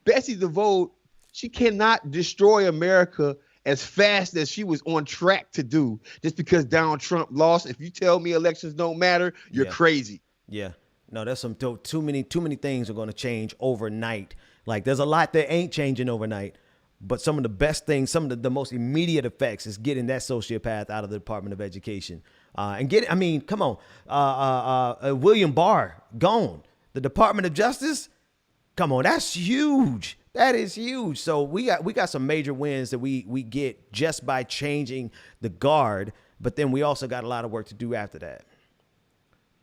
Betsy DeVos, she cannot destroy America as fast as she was on track to do just because Donald Trump lost. If you tell me elections don't matter, you're crazy. Yeah. No, there's some too many things are going to change overnight. Like there's a lot that ain't changing overnight, but some of the best things, some of the most immediate effects is getting that sociopath out of the Department of Education. Come on, William Barr gone. The Department of Justice, come on, that's huge. That is huge. So we got some major wins that we get just by changing the guard, but then we also got a lot of work to do after that.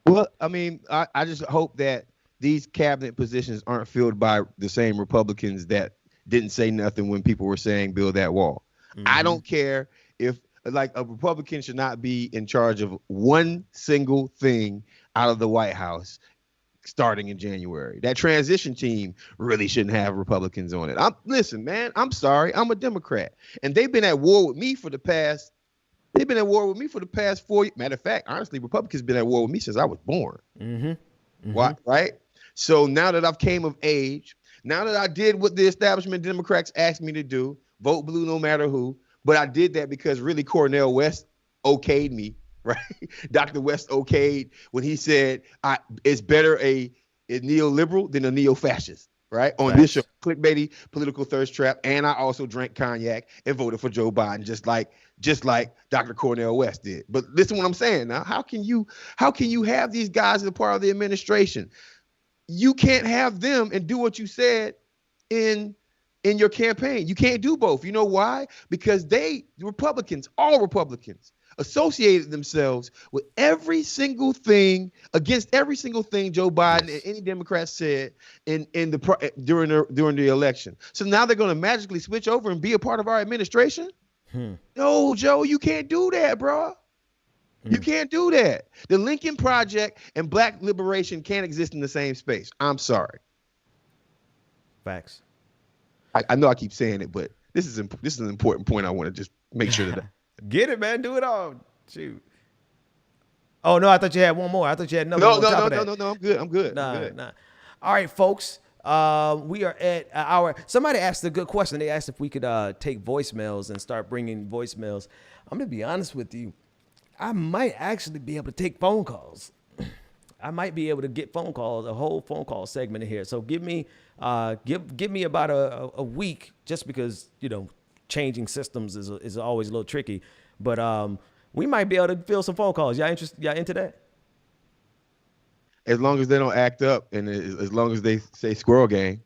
Well, I mean, I just hope that these cabinet positions aren't filled by the same Republicans that didn't say nothing when people were saying build that wall. Mm-hmm. I don't care if, like, a Republican should not be in charge of one single thing out of the White House starting in January. That transition team really shouldn't have Republicans on it. Listen, man, I'm sorry. I'm a Democrat. And they've been at war with me for the past 4 years. Matter of fact, honestly, Republicans been at war with me since I was born. Mm-hmm. Mm-hmm. Why, right? So now that I've came of age, now that I did what the establishment Democrats asked me to do, vote blue no matter who, but I did that because really Cornel West okayed me, right? Dr. West okayed when he said it's better a neoliberal than a neo-fascist, right? On this show, Clickbaity, Political Thirst Trap, and I also drank cognac and voted for Joe Biden, just like Dr. Cornel West did. But listen to what I'm saying now. How can you have these guys as a part of the administration? You can't have them and do what you said in your campaign. You can't do both. You know why? Because all Republicans, associated themselves with every single thing, against every single thing Joe Biden and any Democrat said during the election. So now they're going to magically switch over and be a part of our administration? No, Joe, you can't do that, bro. You can't do that. The Lincoln Project and Black liberation can't exist in the same space. I'm sorry. Facts. I know I keep saying it, but this is an important point. I want to just make sure that get it, man. Do it all. Shoot. Oh no, I thought you had one more. I thought you had another. No. I'm good. Nah. All right, folks. We are at our. Somebody asked a good question. They asked if we could take voicemails and start bringing voicemails. I'm gonna be honest with you. I might actually be able to take phone calls. I might be able to get phone calls, a whole phone call segment in here. So give me about a week, just because changing systems is always a little tricky. But we might be able to fill some phone calls. Y'all into that? As long as they don't act up, and as long as they say squirrel gang.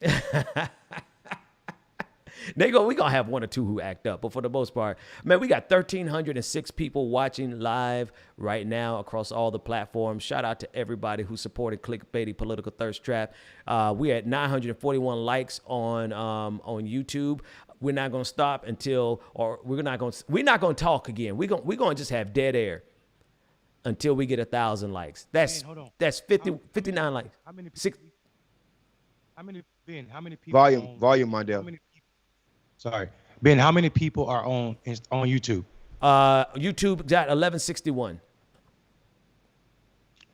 We gonna have one or two who act up, but for the most part, man, we got 1,306 people watching live right now across all the platforms. Shout out to everybody who supported Clickbaity Political Thirst Trap. We're at 941 likes on YouTube. We're not gonna stop we're not gonna talk again. We're gonna just have dead air until we get 1,000 likes. That's 59 likes. How many people? Volume, Mondale. Sorry, Ben. How many people are on YouTube? YouTube got 1161.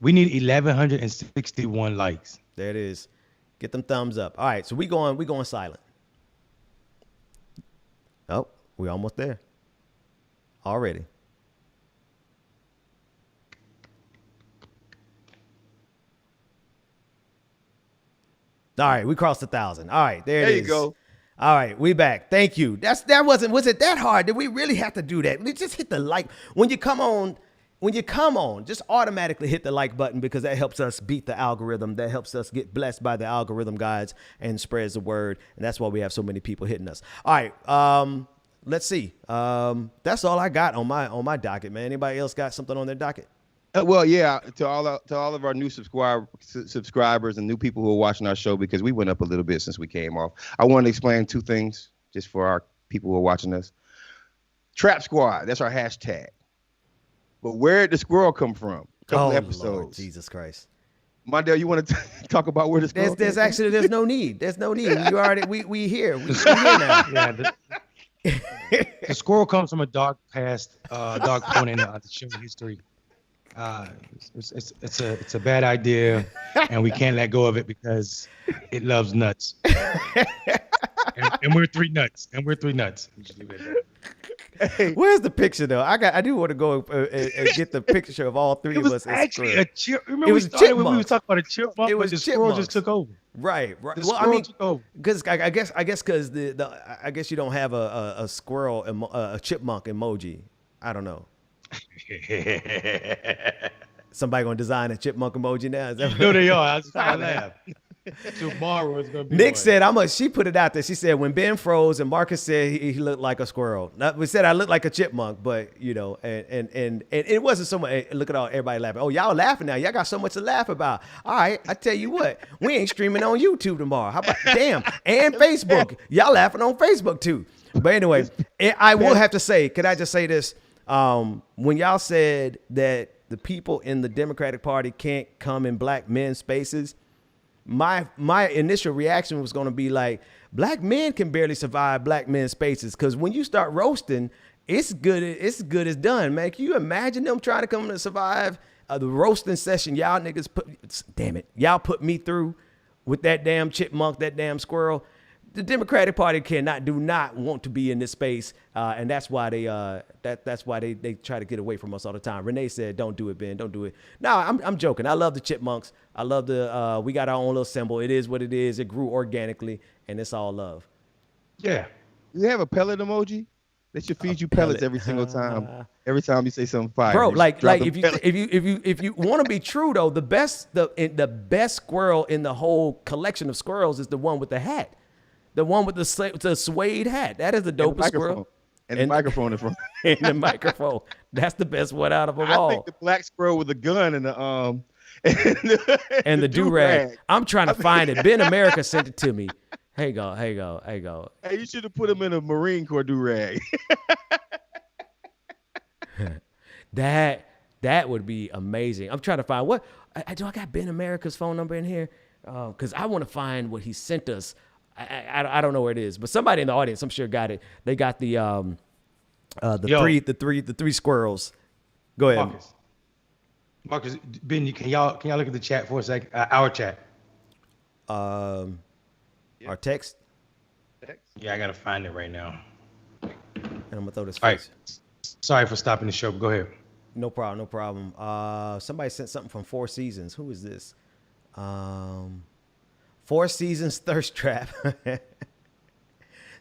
We need 1,161 likes. There it is. Get them thumbs up. All right, so we going silent. Oh, we're almost there. Already. All right, we crossed 1,000. All right, there it is. There you go. All right, we back. Thank you. Was it that hard? Did we really have to do that? We just hit the like. When you come on when you come on, just automatically hit the like button because that helps us beat the algorithm. That helps us get blessed by the algorithm guides and spreads the word. And that's why we have so many people hitting us. All right. Let's see. That's all I got on my docket, man. Anybody else got something on their docket? Well, yeah, to all of our new subscribers and new people who are watching our show, because we went up a little bit since we came off. I want to explain 2 things just for our people who are watching us. Trap Squad, that's our hashtag. But where did the squirrel come from? A couple episodes. Lord, Jesus Christ. Mondale, you want to talk about where the squirrel There's no need. There's no need. You already we here. We here now. Yeah, the squirrel comes from a dark past, dark point in the show's history. It's a bad idea, and we can't let go of it because it loves nuts. and we're 3 nuts. Hey, where's the picture though? I do want to go and get the picture of all 3 of us. Actually a chip. Remember it we was started when we were talking about a chipmunk, it was but the squirrel just took over. Right. The Well, squirrel took over. because I guess because I guess you don't have a squirrel a chipmunk emoji. I don't know. Somebody gonna design a chipmunk emoji now? Is that No, they are. I was trying to laugh. Tomorrow is gonna be. Nick one. said, she put it out there. She said, when Ben froze and Marcus said he looked like a squirrel. We said I looked like a chipmunk, but you know, and it wasn't so much. Look at all everybody laughing. Oh, y'all laughing now. Y'all got so much to laugh about. All right, I tell you what, we ain't streaming on YouTube tomorrow. How about damn and Facebook? Y'all laughing on Facebook too. But anyway, I will have to say, could I just say this? When y'all said that the people in the Democratic Party can't come in black men's spaces, my initial reaction was going to be like, black men can barely survive black men's spaces, because when you start roasting, it's good as done, man. Can you imagine them trying to come to survive the roasting session y'all niggas y'all put me through with that damn chipmunk, that damn squirrel? The Democratic Party do not want to be in this space, and that's why they try to get away from us all the time. Renee said, "Don't do it, Ben. Don't do it." No, I'm joking. I love the chipmunks. I love we got our own little symbol. It is what it is. It grew organically, and it's all love. Yeah. you have a pellet emoji? They should feed you pellets every single time. Every time you say something fire, Bro, like pellet. if you want to be true though, the best squirrel in the whole collection of squirrels is the one with the hat. The one with the suede hat. That is the dopest squirrel. And the microphone in front. And the microphone. That's the best one out of them I all. think the black squirrel with the gun and the and the do-rag. I'm trying to find it. Ben America sent it to me. Hey, go. Hey, you should have put him in a Marine Corps do-rag. That would be amazing. I'm trying to find do I got Ben America's phone number in here? Because I want to find what he sent us. I don't know where it is, but somebody in the audience, I'm sure, got it. They got the three squirrels. Go ahead, Marcus. Ben, can y'all look at the chat for a second? Our chat. Our text. Yeah, I gotta find it right now. And I'm gonna throw this. All right. Sorry for stopping the show. But go ahead. No problem. Somebody sent something from Four Seasons. Who is this? Four Seasons Thirst Trap.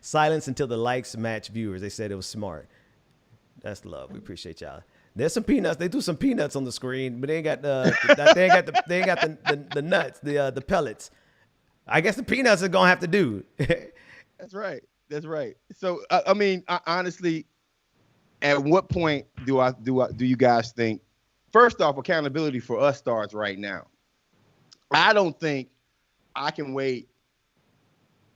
Silence until the likes match viewers. They said it was smart. That's love. We appreciate y'all. There's some peanuts. They do some peanuts on the screen, but they ain't got the nuts, the pellets. I guess the peanuts are gonna have to do. That's right. So I mean, honestly, at what point do you guys think? First off, accountability for us starts right now. I don't think I can wait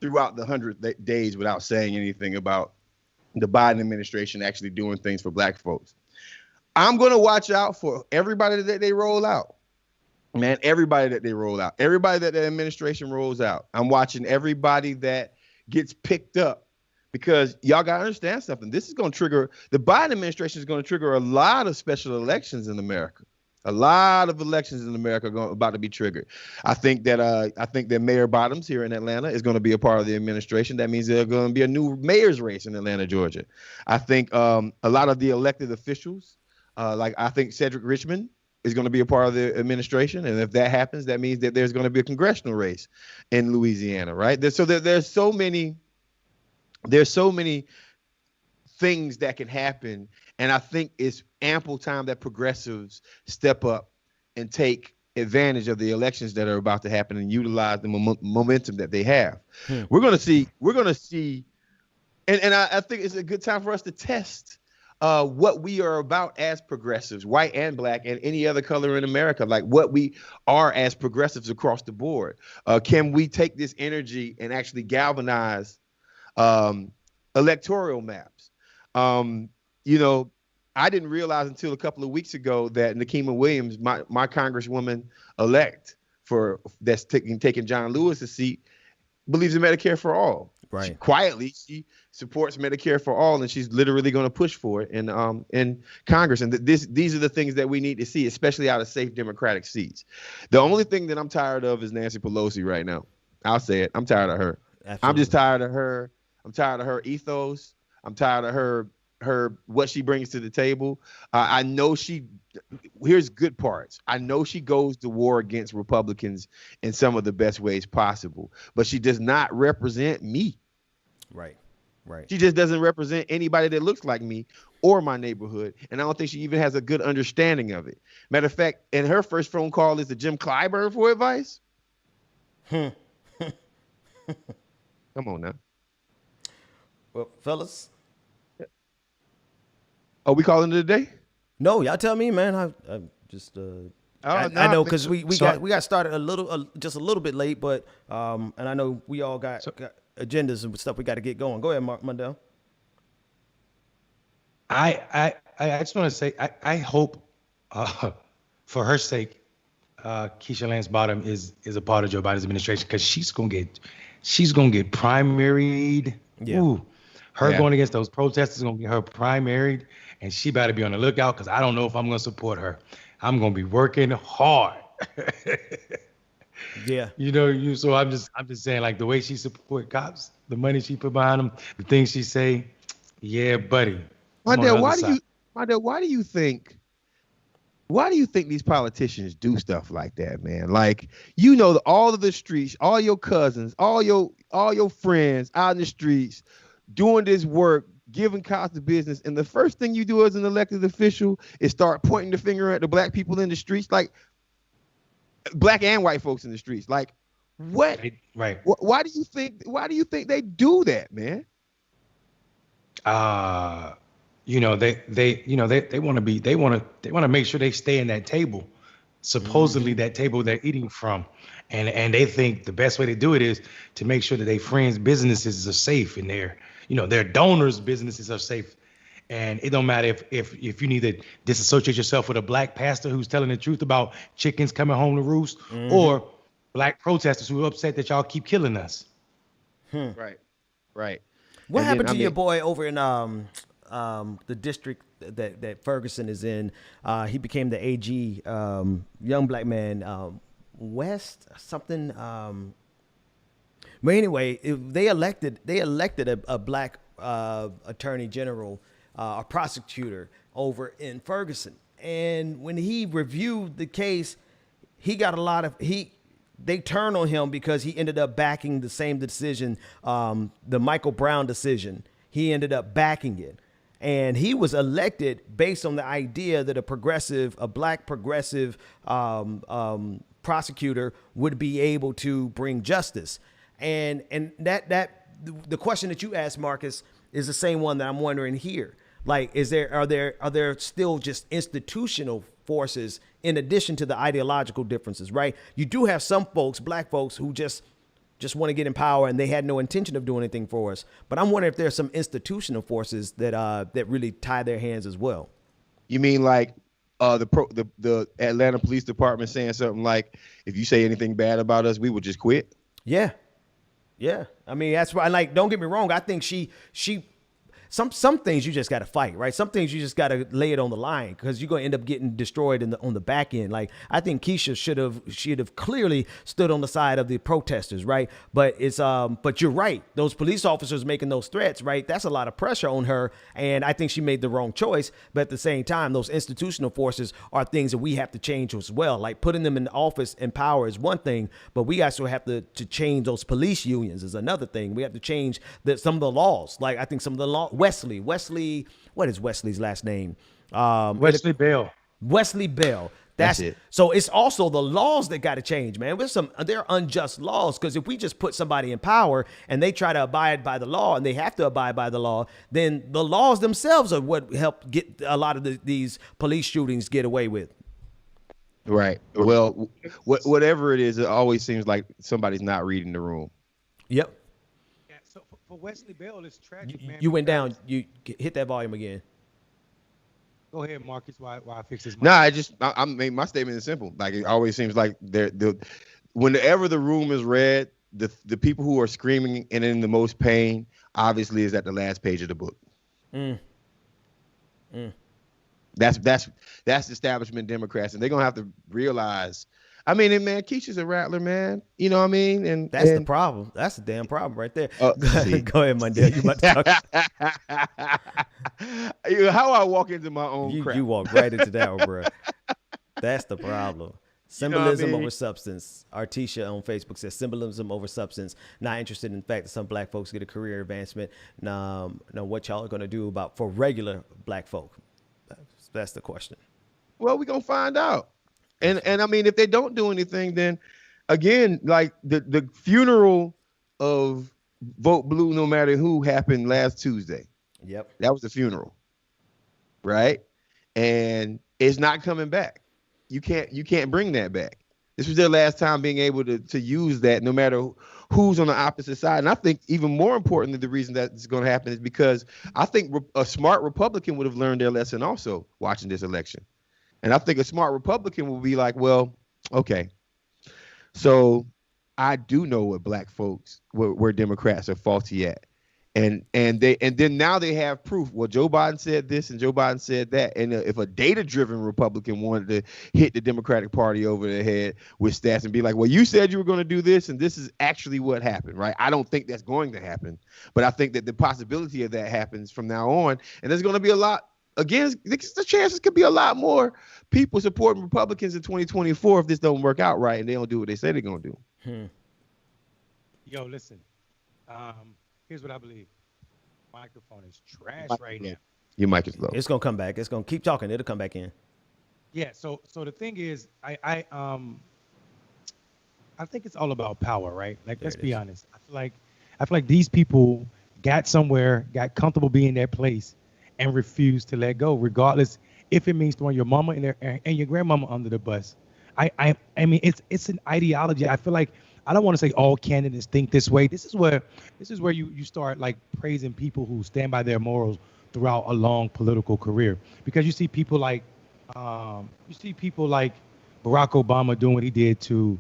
throughout the 100 days without saying anything about the Biden administration actually doing things for black folks. I'm going to watch out for everybody that they roll out. Man, everybody that they roll out. Everybody that the administration rolls out. I'm watching everybody that gets picked up, because y'all got to understand something. This is going to trigger, the Biden administration is going to trigger a lot of special elections in America. A lot of elections in America are about to be triggered. I think that Mayor Bottoms here in Atlanta is going to be a part of the administration. That means there's going to be a new mayor's race in Atlanta, Georgia. I think a lot of the elected officials, like I think Cedric Richmond is going to be a part of the administration. And if that happens, that means that there's going to be a congressional race in Louisiana, right? There's so many things that can happen. And I think it's ample time that progressives step up and take advantage of the elections that are about to happen and utilize the momentum that they have. We're going to see, and I think it's a good time for us to test what we are about as progressives, white and black, and any other color in America, like what we are as progressives across the board. Can we take this energy and actually galvanize electoral maps? You know, I didn't realize until a couple of weeks ago that Nikema Williams, my congresswoman elect that's taking John Lewis's seat, believes in Medicare for all. Right. She supports Medicare for all, and she's literally going to push for it in Congress. And these are the things that we need to see, especially out of safe Democratic seats. The only thing that I'm tired of is Nancy Pelosi right now. I'll say it. I'm tired of her. Absolutely. I'm just tired of her. I'm tired of her ethos. I'm tired of her what she brings to the table. I know here's good parts. I know she goes to war against Republicans in some of the best ways possible, but she does not represent me. Right. She just doesn't represent anybody that looks like me or my neighborhood. And I don't think she even has a good understanding of it. Matter of fact, in her first phone call is to Jim Clyburn for advice. Come on now. Well, fellas. Are we calling it a day? No, y'all tell me, man. I just I know because we got started just a little bit late, but and I know we all got agendas and stuff we got to get going. Go ahead, Mark Mundell. I just want to say I hope for her sake, Keisha Lance Bottom is a part of Joe Biden's administration, because she's gonna get primaried. Yeah. Ooh. Going against those protesters is going to get her primaried, and she better be on the lookout, because I don't know if I'm going to support her. I'm going to be working hard. Yeah. So I'm just saying, like, the way she support cops, the money she put behind them, the things she say, yeah, buddy. Mondale, why do you think these politicians do stuff like that, man? Like, all of the streets, all your cousins, all your friends out in the streets doing this work, giving cops the business, and the first thing you do as an elected official is start pointing the finger at the black people in the streets, like black and white folks in the streets. Like, what? Right. Why do you think they do that, man? They want to make sure they stay in that table, supposedly that table they're eating from. And they think the best way to do it is to make sure that their friends' businesses are safe, and their donors' businesses are safe. And it don't matter if you need to disassociate yourself with a black pastor who's telling the truth about chickens coming home to roost, or black protesters who are upset that y'all keep killing us. Right. What happened to your boy over in the district that Ferguson is in? He became the AG, young black man, West something. But anyway, they elected a black attorney general, a prosecutor over in Ferguson, and when he reviewed the case, he got they turned on him because he ended up backing the same decision, the Michael Brown decision. He ended up backing it. And he was elected based on the idea that a black progressive prosecutor would be able to bring justice. And that the question that you asked, Marcus, is the same one that I'm wondering here. Like, are there still just institutional forces in addition to the ideological differences, right? You do have some folks, black folks, who just want to get in power, and they had no intention of doing anything for us. But I'm wondering if there's some institutional forces that really tie their hands as well. You mean like the Atlanta Police Department saying something like, if you say anything bad about us, we will just quit? Yeah. I mean, that's why. Like, don't get me wrong. I think she some things you just got to fight, right? Some things you just got to lay it on the line, because you're going to end up getting destroyed on the back end. Like, I think Keisha should have clearly stood on the side of the protesters, right? But but you're right. Those police officers making those threats, right? That's a lot of pressure on her, and I think she made the wrong choice. But at the same time, those institutional forces are things that we have to change as well. Like, putting them in office and power is one thing, but we also have to change those police unions is another thing. We have to change some of the laws. Like, I think some of the Wesley. What is Wesley's last name? Wesley Bell. Wesley Bell. That's it. So it's also the laws that got to change, man. They're unjust laws, because if we just put somebody in power and they try to abide by the law, and they have to abide by the law, then the laws themselves are what help get a lot of these police shootings get away with. Right. Well, whatever it is, it always seems like somebody's not reading the room. Yep. Yeah, so for Wesley Bell, it's tragic, man. You went down. You hit that volume again. Go ahead, Marcus. Why I fix this? No, I mean, my statement is simple. Like, it always seems like whenever the room is read, the people who are screaming and in the most pain obviously is at the last page of the book. That's establishment Democrats, and they're gonna have to realize. I mean, and man, Keisha's a rattler, man. You know what I mean? And that's the problem. That's the damn problem right there. Go ahead, Mondale. You about to talk? How I walk into my own crap. You walk right into that one, bro. That's the problem. Symbolism over substance. Artisha on Facebook says symbolism over substance. Not interested in the fact that some black folks get a career advancement. Now, what y'all are gonna do for regular black folk? That's the question. Well, we're gonna find out. And I mean, if they don't do anything, then again, like the funeral of Vote Blue No Matter Who happened last Tuesday. Yep. That was the funeral. Right? And it's not coming back. You can't bring that back. This was their last time being able to use that, no matter who's on the opposite side. And I think even more importantly, the reason that it's going to happen is because I think a smart Republican would have learned their lesson also watching this election. And I think a smart Republican will be like, well, okay, so I do know what black folks, where Democrats are faulty at. And then now they have proof. Well, Joe Biden said this and Joe Biden said that. And if a data-driven Republican wanted to hit the Democratic Party over the head with stats and be like, well, you said you were going to do this, and this is actually what happened, right? I don't think that's going to happen. But I think that the possibility of that happens from now on. And there's going to be a lot. Again, the chances could be a lot more people supporting Republicans in 2024 if this don't work out right and they don't do what they say they're going to do. Yo, listen. Here's what I believe. Microphone is trash right now. Your mic is low. It's gonna come back. It's gonna keep talking. It'll come back in. Yeah. So the thing is, I think it's all about power, right? Like, let's be honest. I feel like these people got somewhere, got comfortable being in their place, and refused to let go, regardless if it means throwing your mama and your grandmama under the bus. I mean, it's an ideology. I feel like, I don't want to say all candidates think this way. This is where you start like praising people who stand by their morals throughout a long political career, because you see people like Barack Obama doing what he did to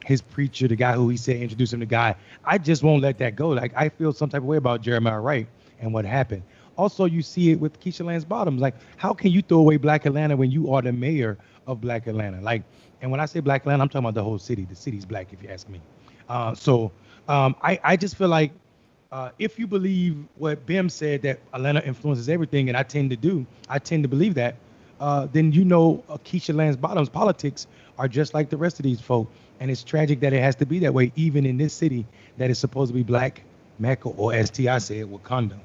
his preacher, the guy who he said introduced him to God. I just won't let that go. Like, I feel some type of way about Jeremiah Wright and what happened. Also, you see it with Keisha Lance Bottoms. Like, how can you throw away Black Atlanta when you are the mayor of Black Atlanta? Like, and when I say Black Atlanta, I'm talking about the whole city. The city's black, if you ask me. I just feel like if you believe what Bim said, that Atlanta influences everything, and I tend to believe that, then Keisha Lance Bottoms politics are just like the rest of these folk. And it's tragic that it has to be that way, even in this city that is supposed to be black, Mecca, or as T.I. said, Wakanda.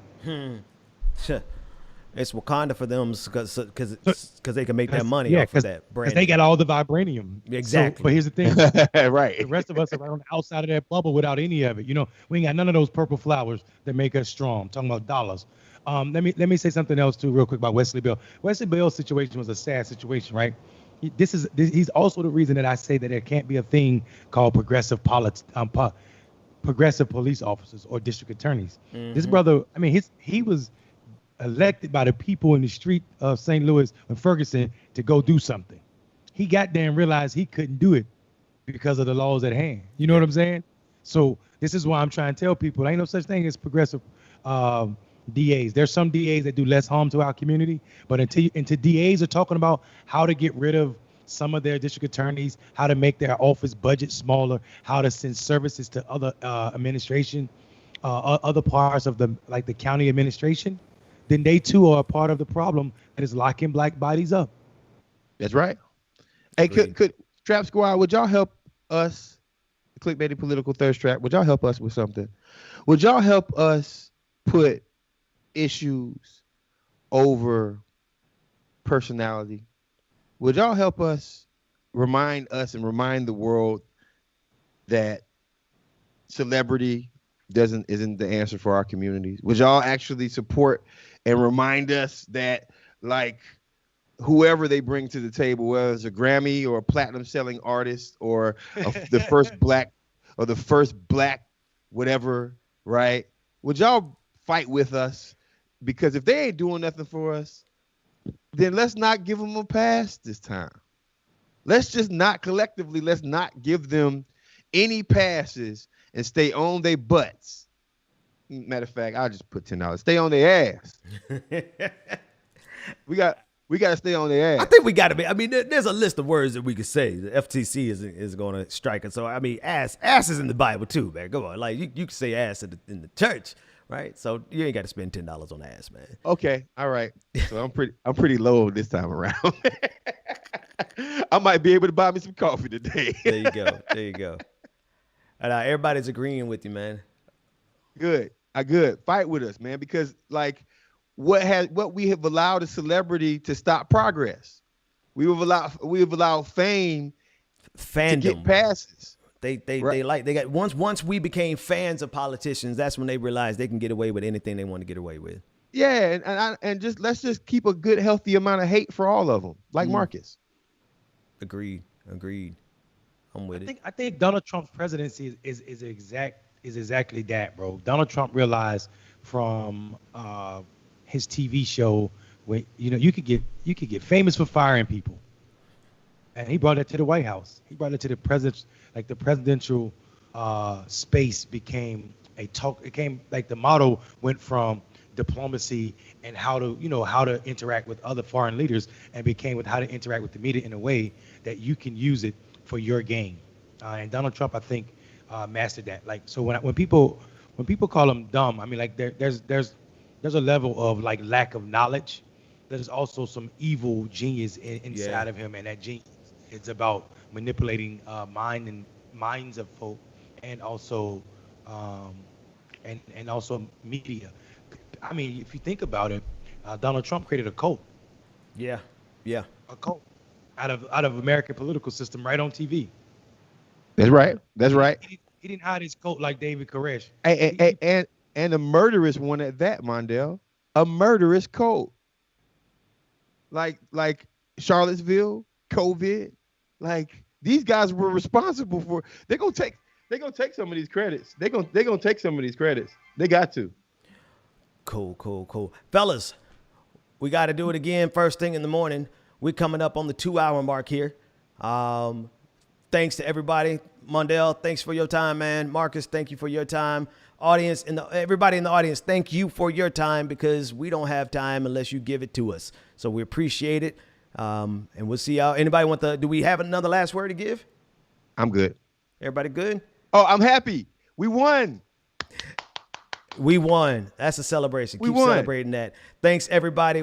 It's Wakanda for them because they can make that money off of that brand. Because they got all the vibranium. Exactly. So, but here's the thing. Right. The rest of us are right on the outside of that bubble without any of it. We ain't got none of those purple flowers that make us strong. I'm talking about dollars. Let me say something else too real quick about Wesley Bell. Wesley Bell's situation was a sad situation, right? He's also the reason that I say that there can't be a thing called progressive police officers or district attorneys. Mm-hmm. This brother, I mean, he was elected by the people in the street of St. Louis and Ferguson to go do something. He got there and realized he couldn't do it because of the laws at hand. You know what I'm saying? So this is why I'm trying to tell people, there ain't no such thing as progressive DAs. There's some DAs that do less harm to our community, but until DAs are talking about how to get rid of some of their district attorneys, how to make their office budget smaller, how to send services to other administration, other parts of the county administration, then they too are a part of the problem that is locking black bodies up. That's right. Hey, could Trap Squad, would y'all help us, Clickbaity Political Thirst Trap, would y'all help us with something? Would y'all help us put issues over personality, would y'all help us and remind the world that celebrity isn't the answer for our communities? Would y'all actually support and remind us that, like, whoever they bring to the table, whether it's a Grammy or a platinum selling artist or the first black whatever, right? Would y'all fight with us? Because if they ain't doing nothing for us, then let's not give them a pass this time. Let's just not collectively, let's not give them any passes and stay on their butts. Matter of fact, I'll just put $10. Stay on their ass. We got to stay on their ass. I think we got to be. I mean, there's a list of words that we could say. The FTC is going to strike us. So I mean, ass is in the Bible too, man. Come on, like you can say ass in the church, right? So you ain't got to spend $10 on ass, man. Okay, all right. So I'm pretty low this time around. I might be able to buy me some coffee today. There you go. And everybody's agreeing with you, man. Good. Good. Fight with us, man, because like what we have allowed a celebrity to stop progress. We have allowed fame to get passes. They got once we became fans of politicians, that's when they realized they can get away with anything they want to get away with. Yeah, and let's just keep a good, healthy amount of hate for all of them, like Marcus. Agreed. I'm with it. I think Donald Trump's presidency is exactly that, bro. Donald Trump realized from his TV show where you could get famous for firing people, and he brought it to the White House. He brought it to the president, like the presidential space became a talk. It came like the motto went from diplomacy and how to interact with other foreign leaders, and became with how to interact with the media in a way that you can use it for your gain. And Donald Trump, I think, mastered that. Like, so when people call him dumb, I mean, like there's a level of like lack of knowledge. There's also some evil genius inside of him, and that genius, it's about manipulating minds of folk, and also and also media. I mean, if you think about it, Donald Trump created a cult. Yeah. A cult out of American political system, right on TV. That's right. He didn't hide his cult like David Koresh. And a murderous one at that, Mondale. A murderous cult. Like Charlottesville, COVID. Like, these guys were responsible for. They're gonna take some of these credits. They're gonna take some of these credits. They got to. Cool. Fellas, we got to do it again first thing in the morning. We're coming up on the 2-hour mark here. Thanks to everybody. Mondale, thanks for your time, man. Marcus, thank you for your time. Audience and everybody in the audience, thank you for your time, because we don't have time unless you give it to us. So we appreciate it. And we'll see y'all. Anybody do we have another last word to give? I'm good. Everybody good? Oh, I'm happy. We won. That's a celebration. Keep celebrating that. Thanks, everybody.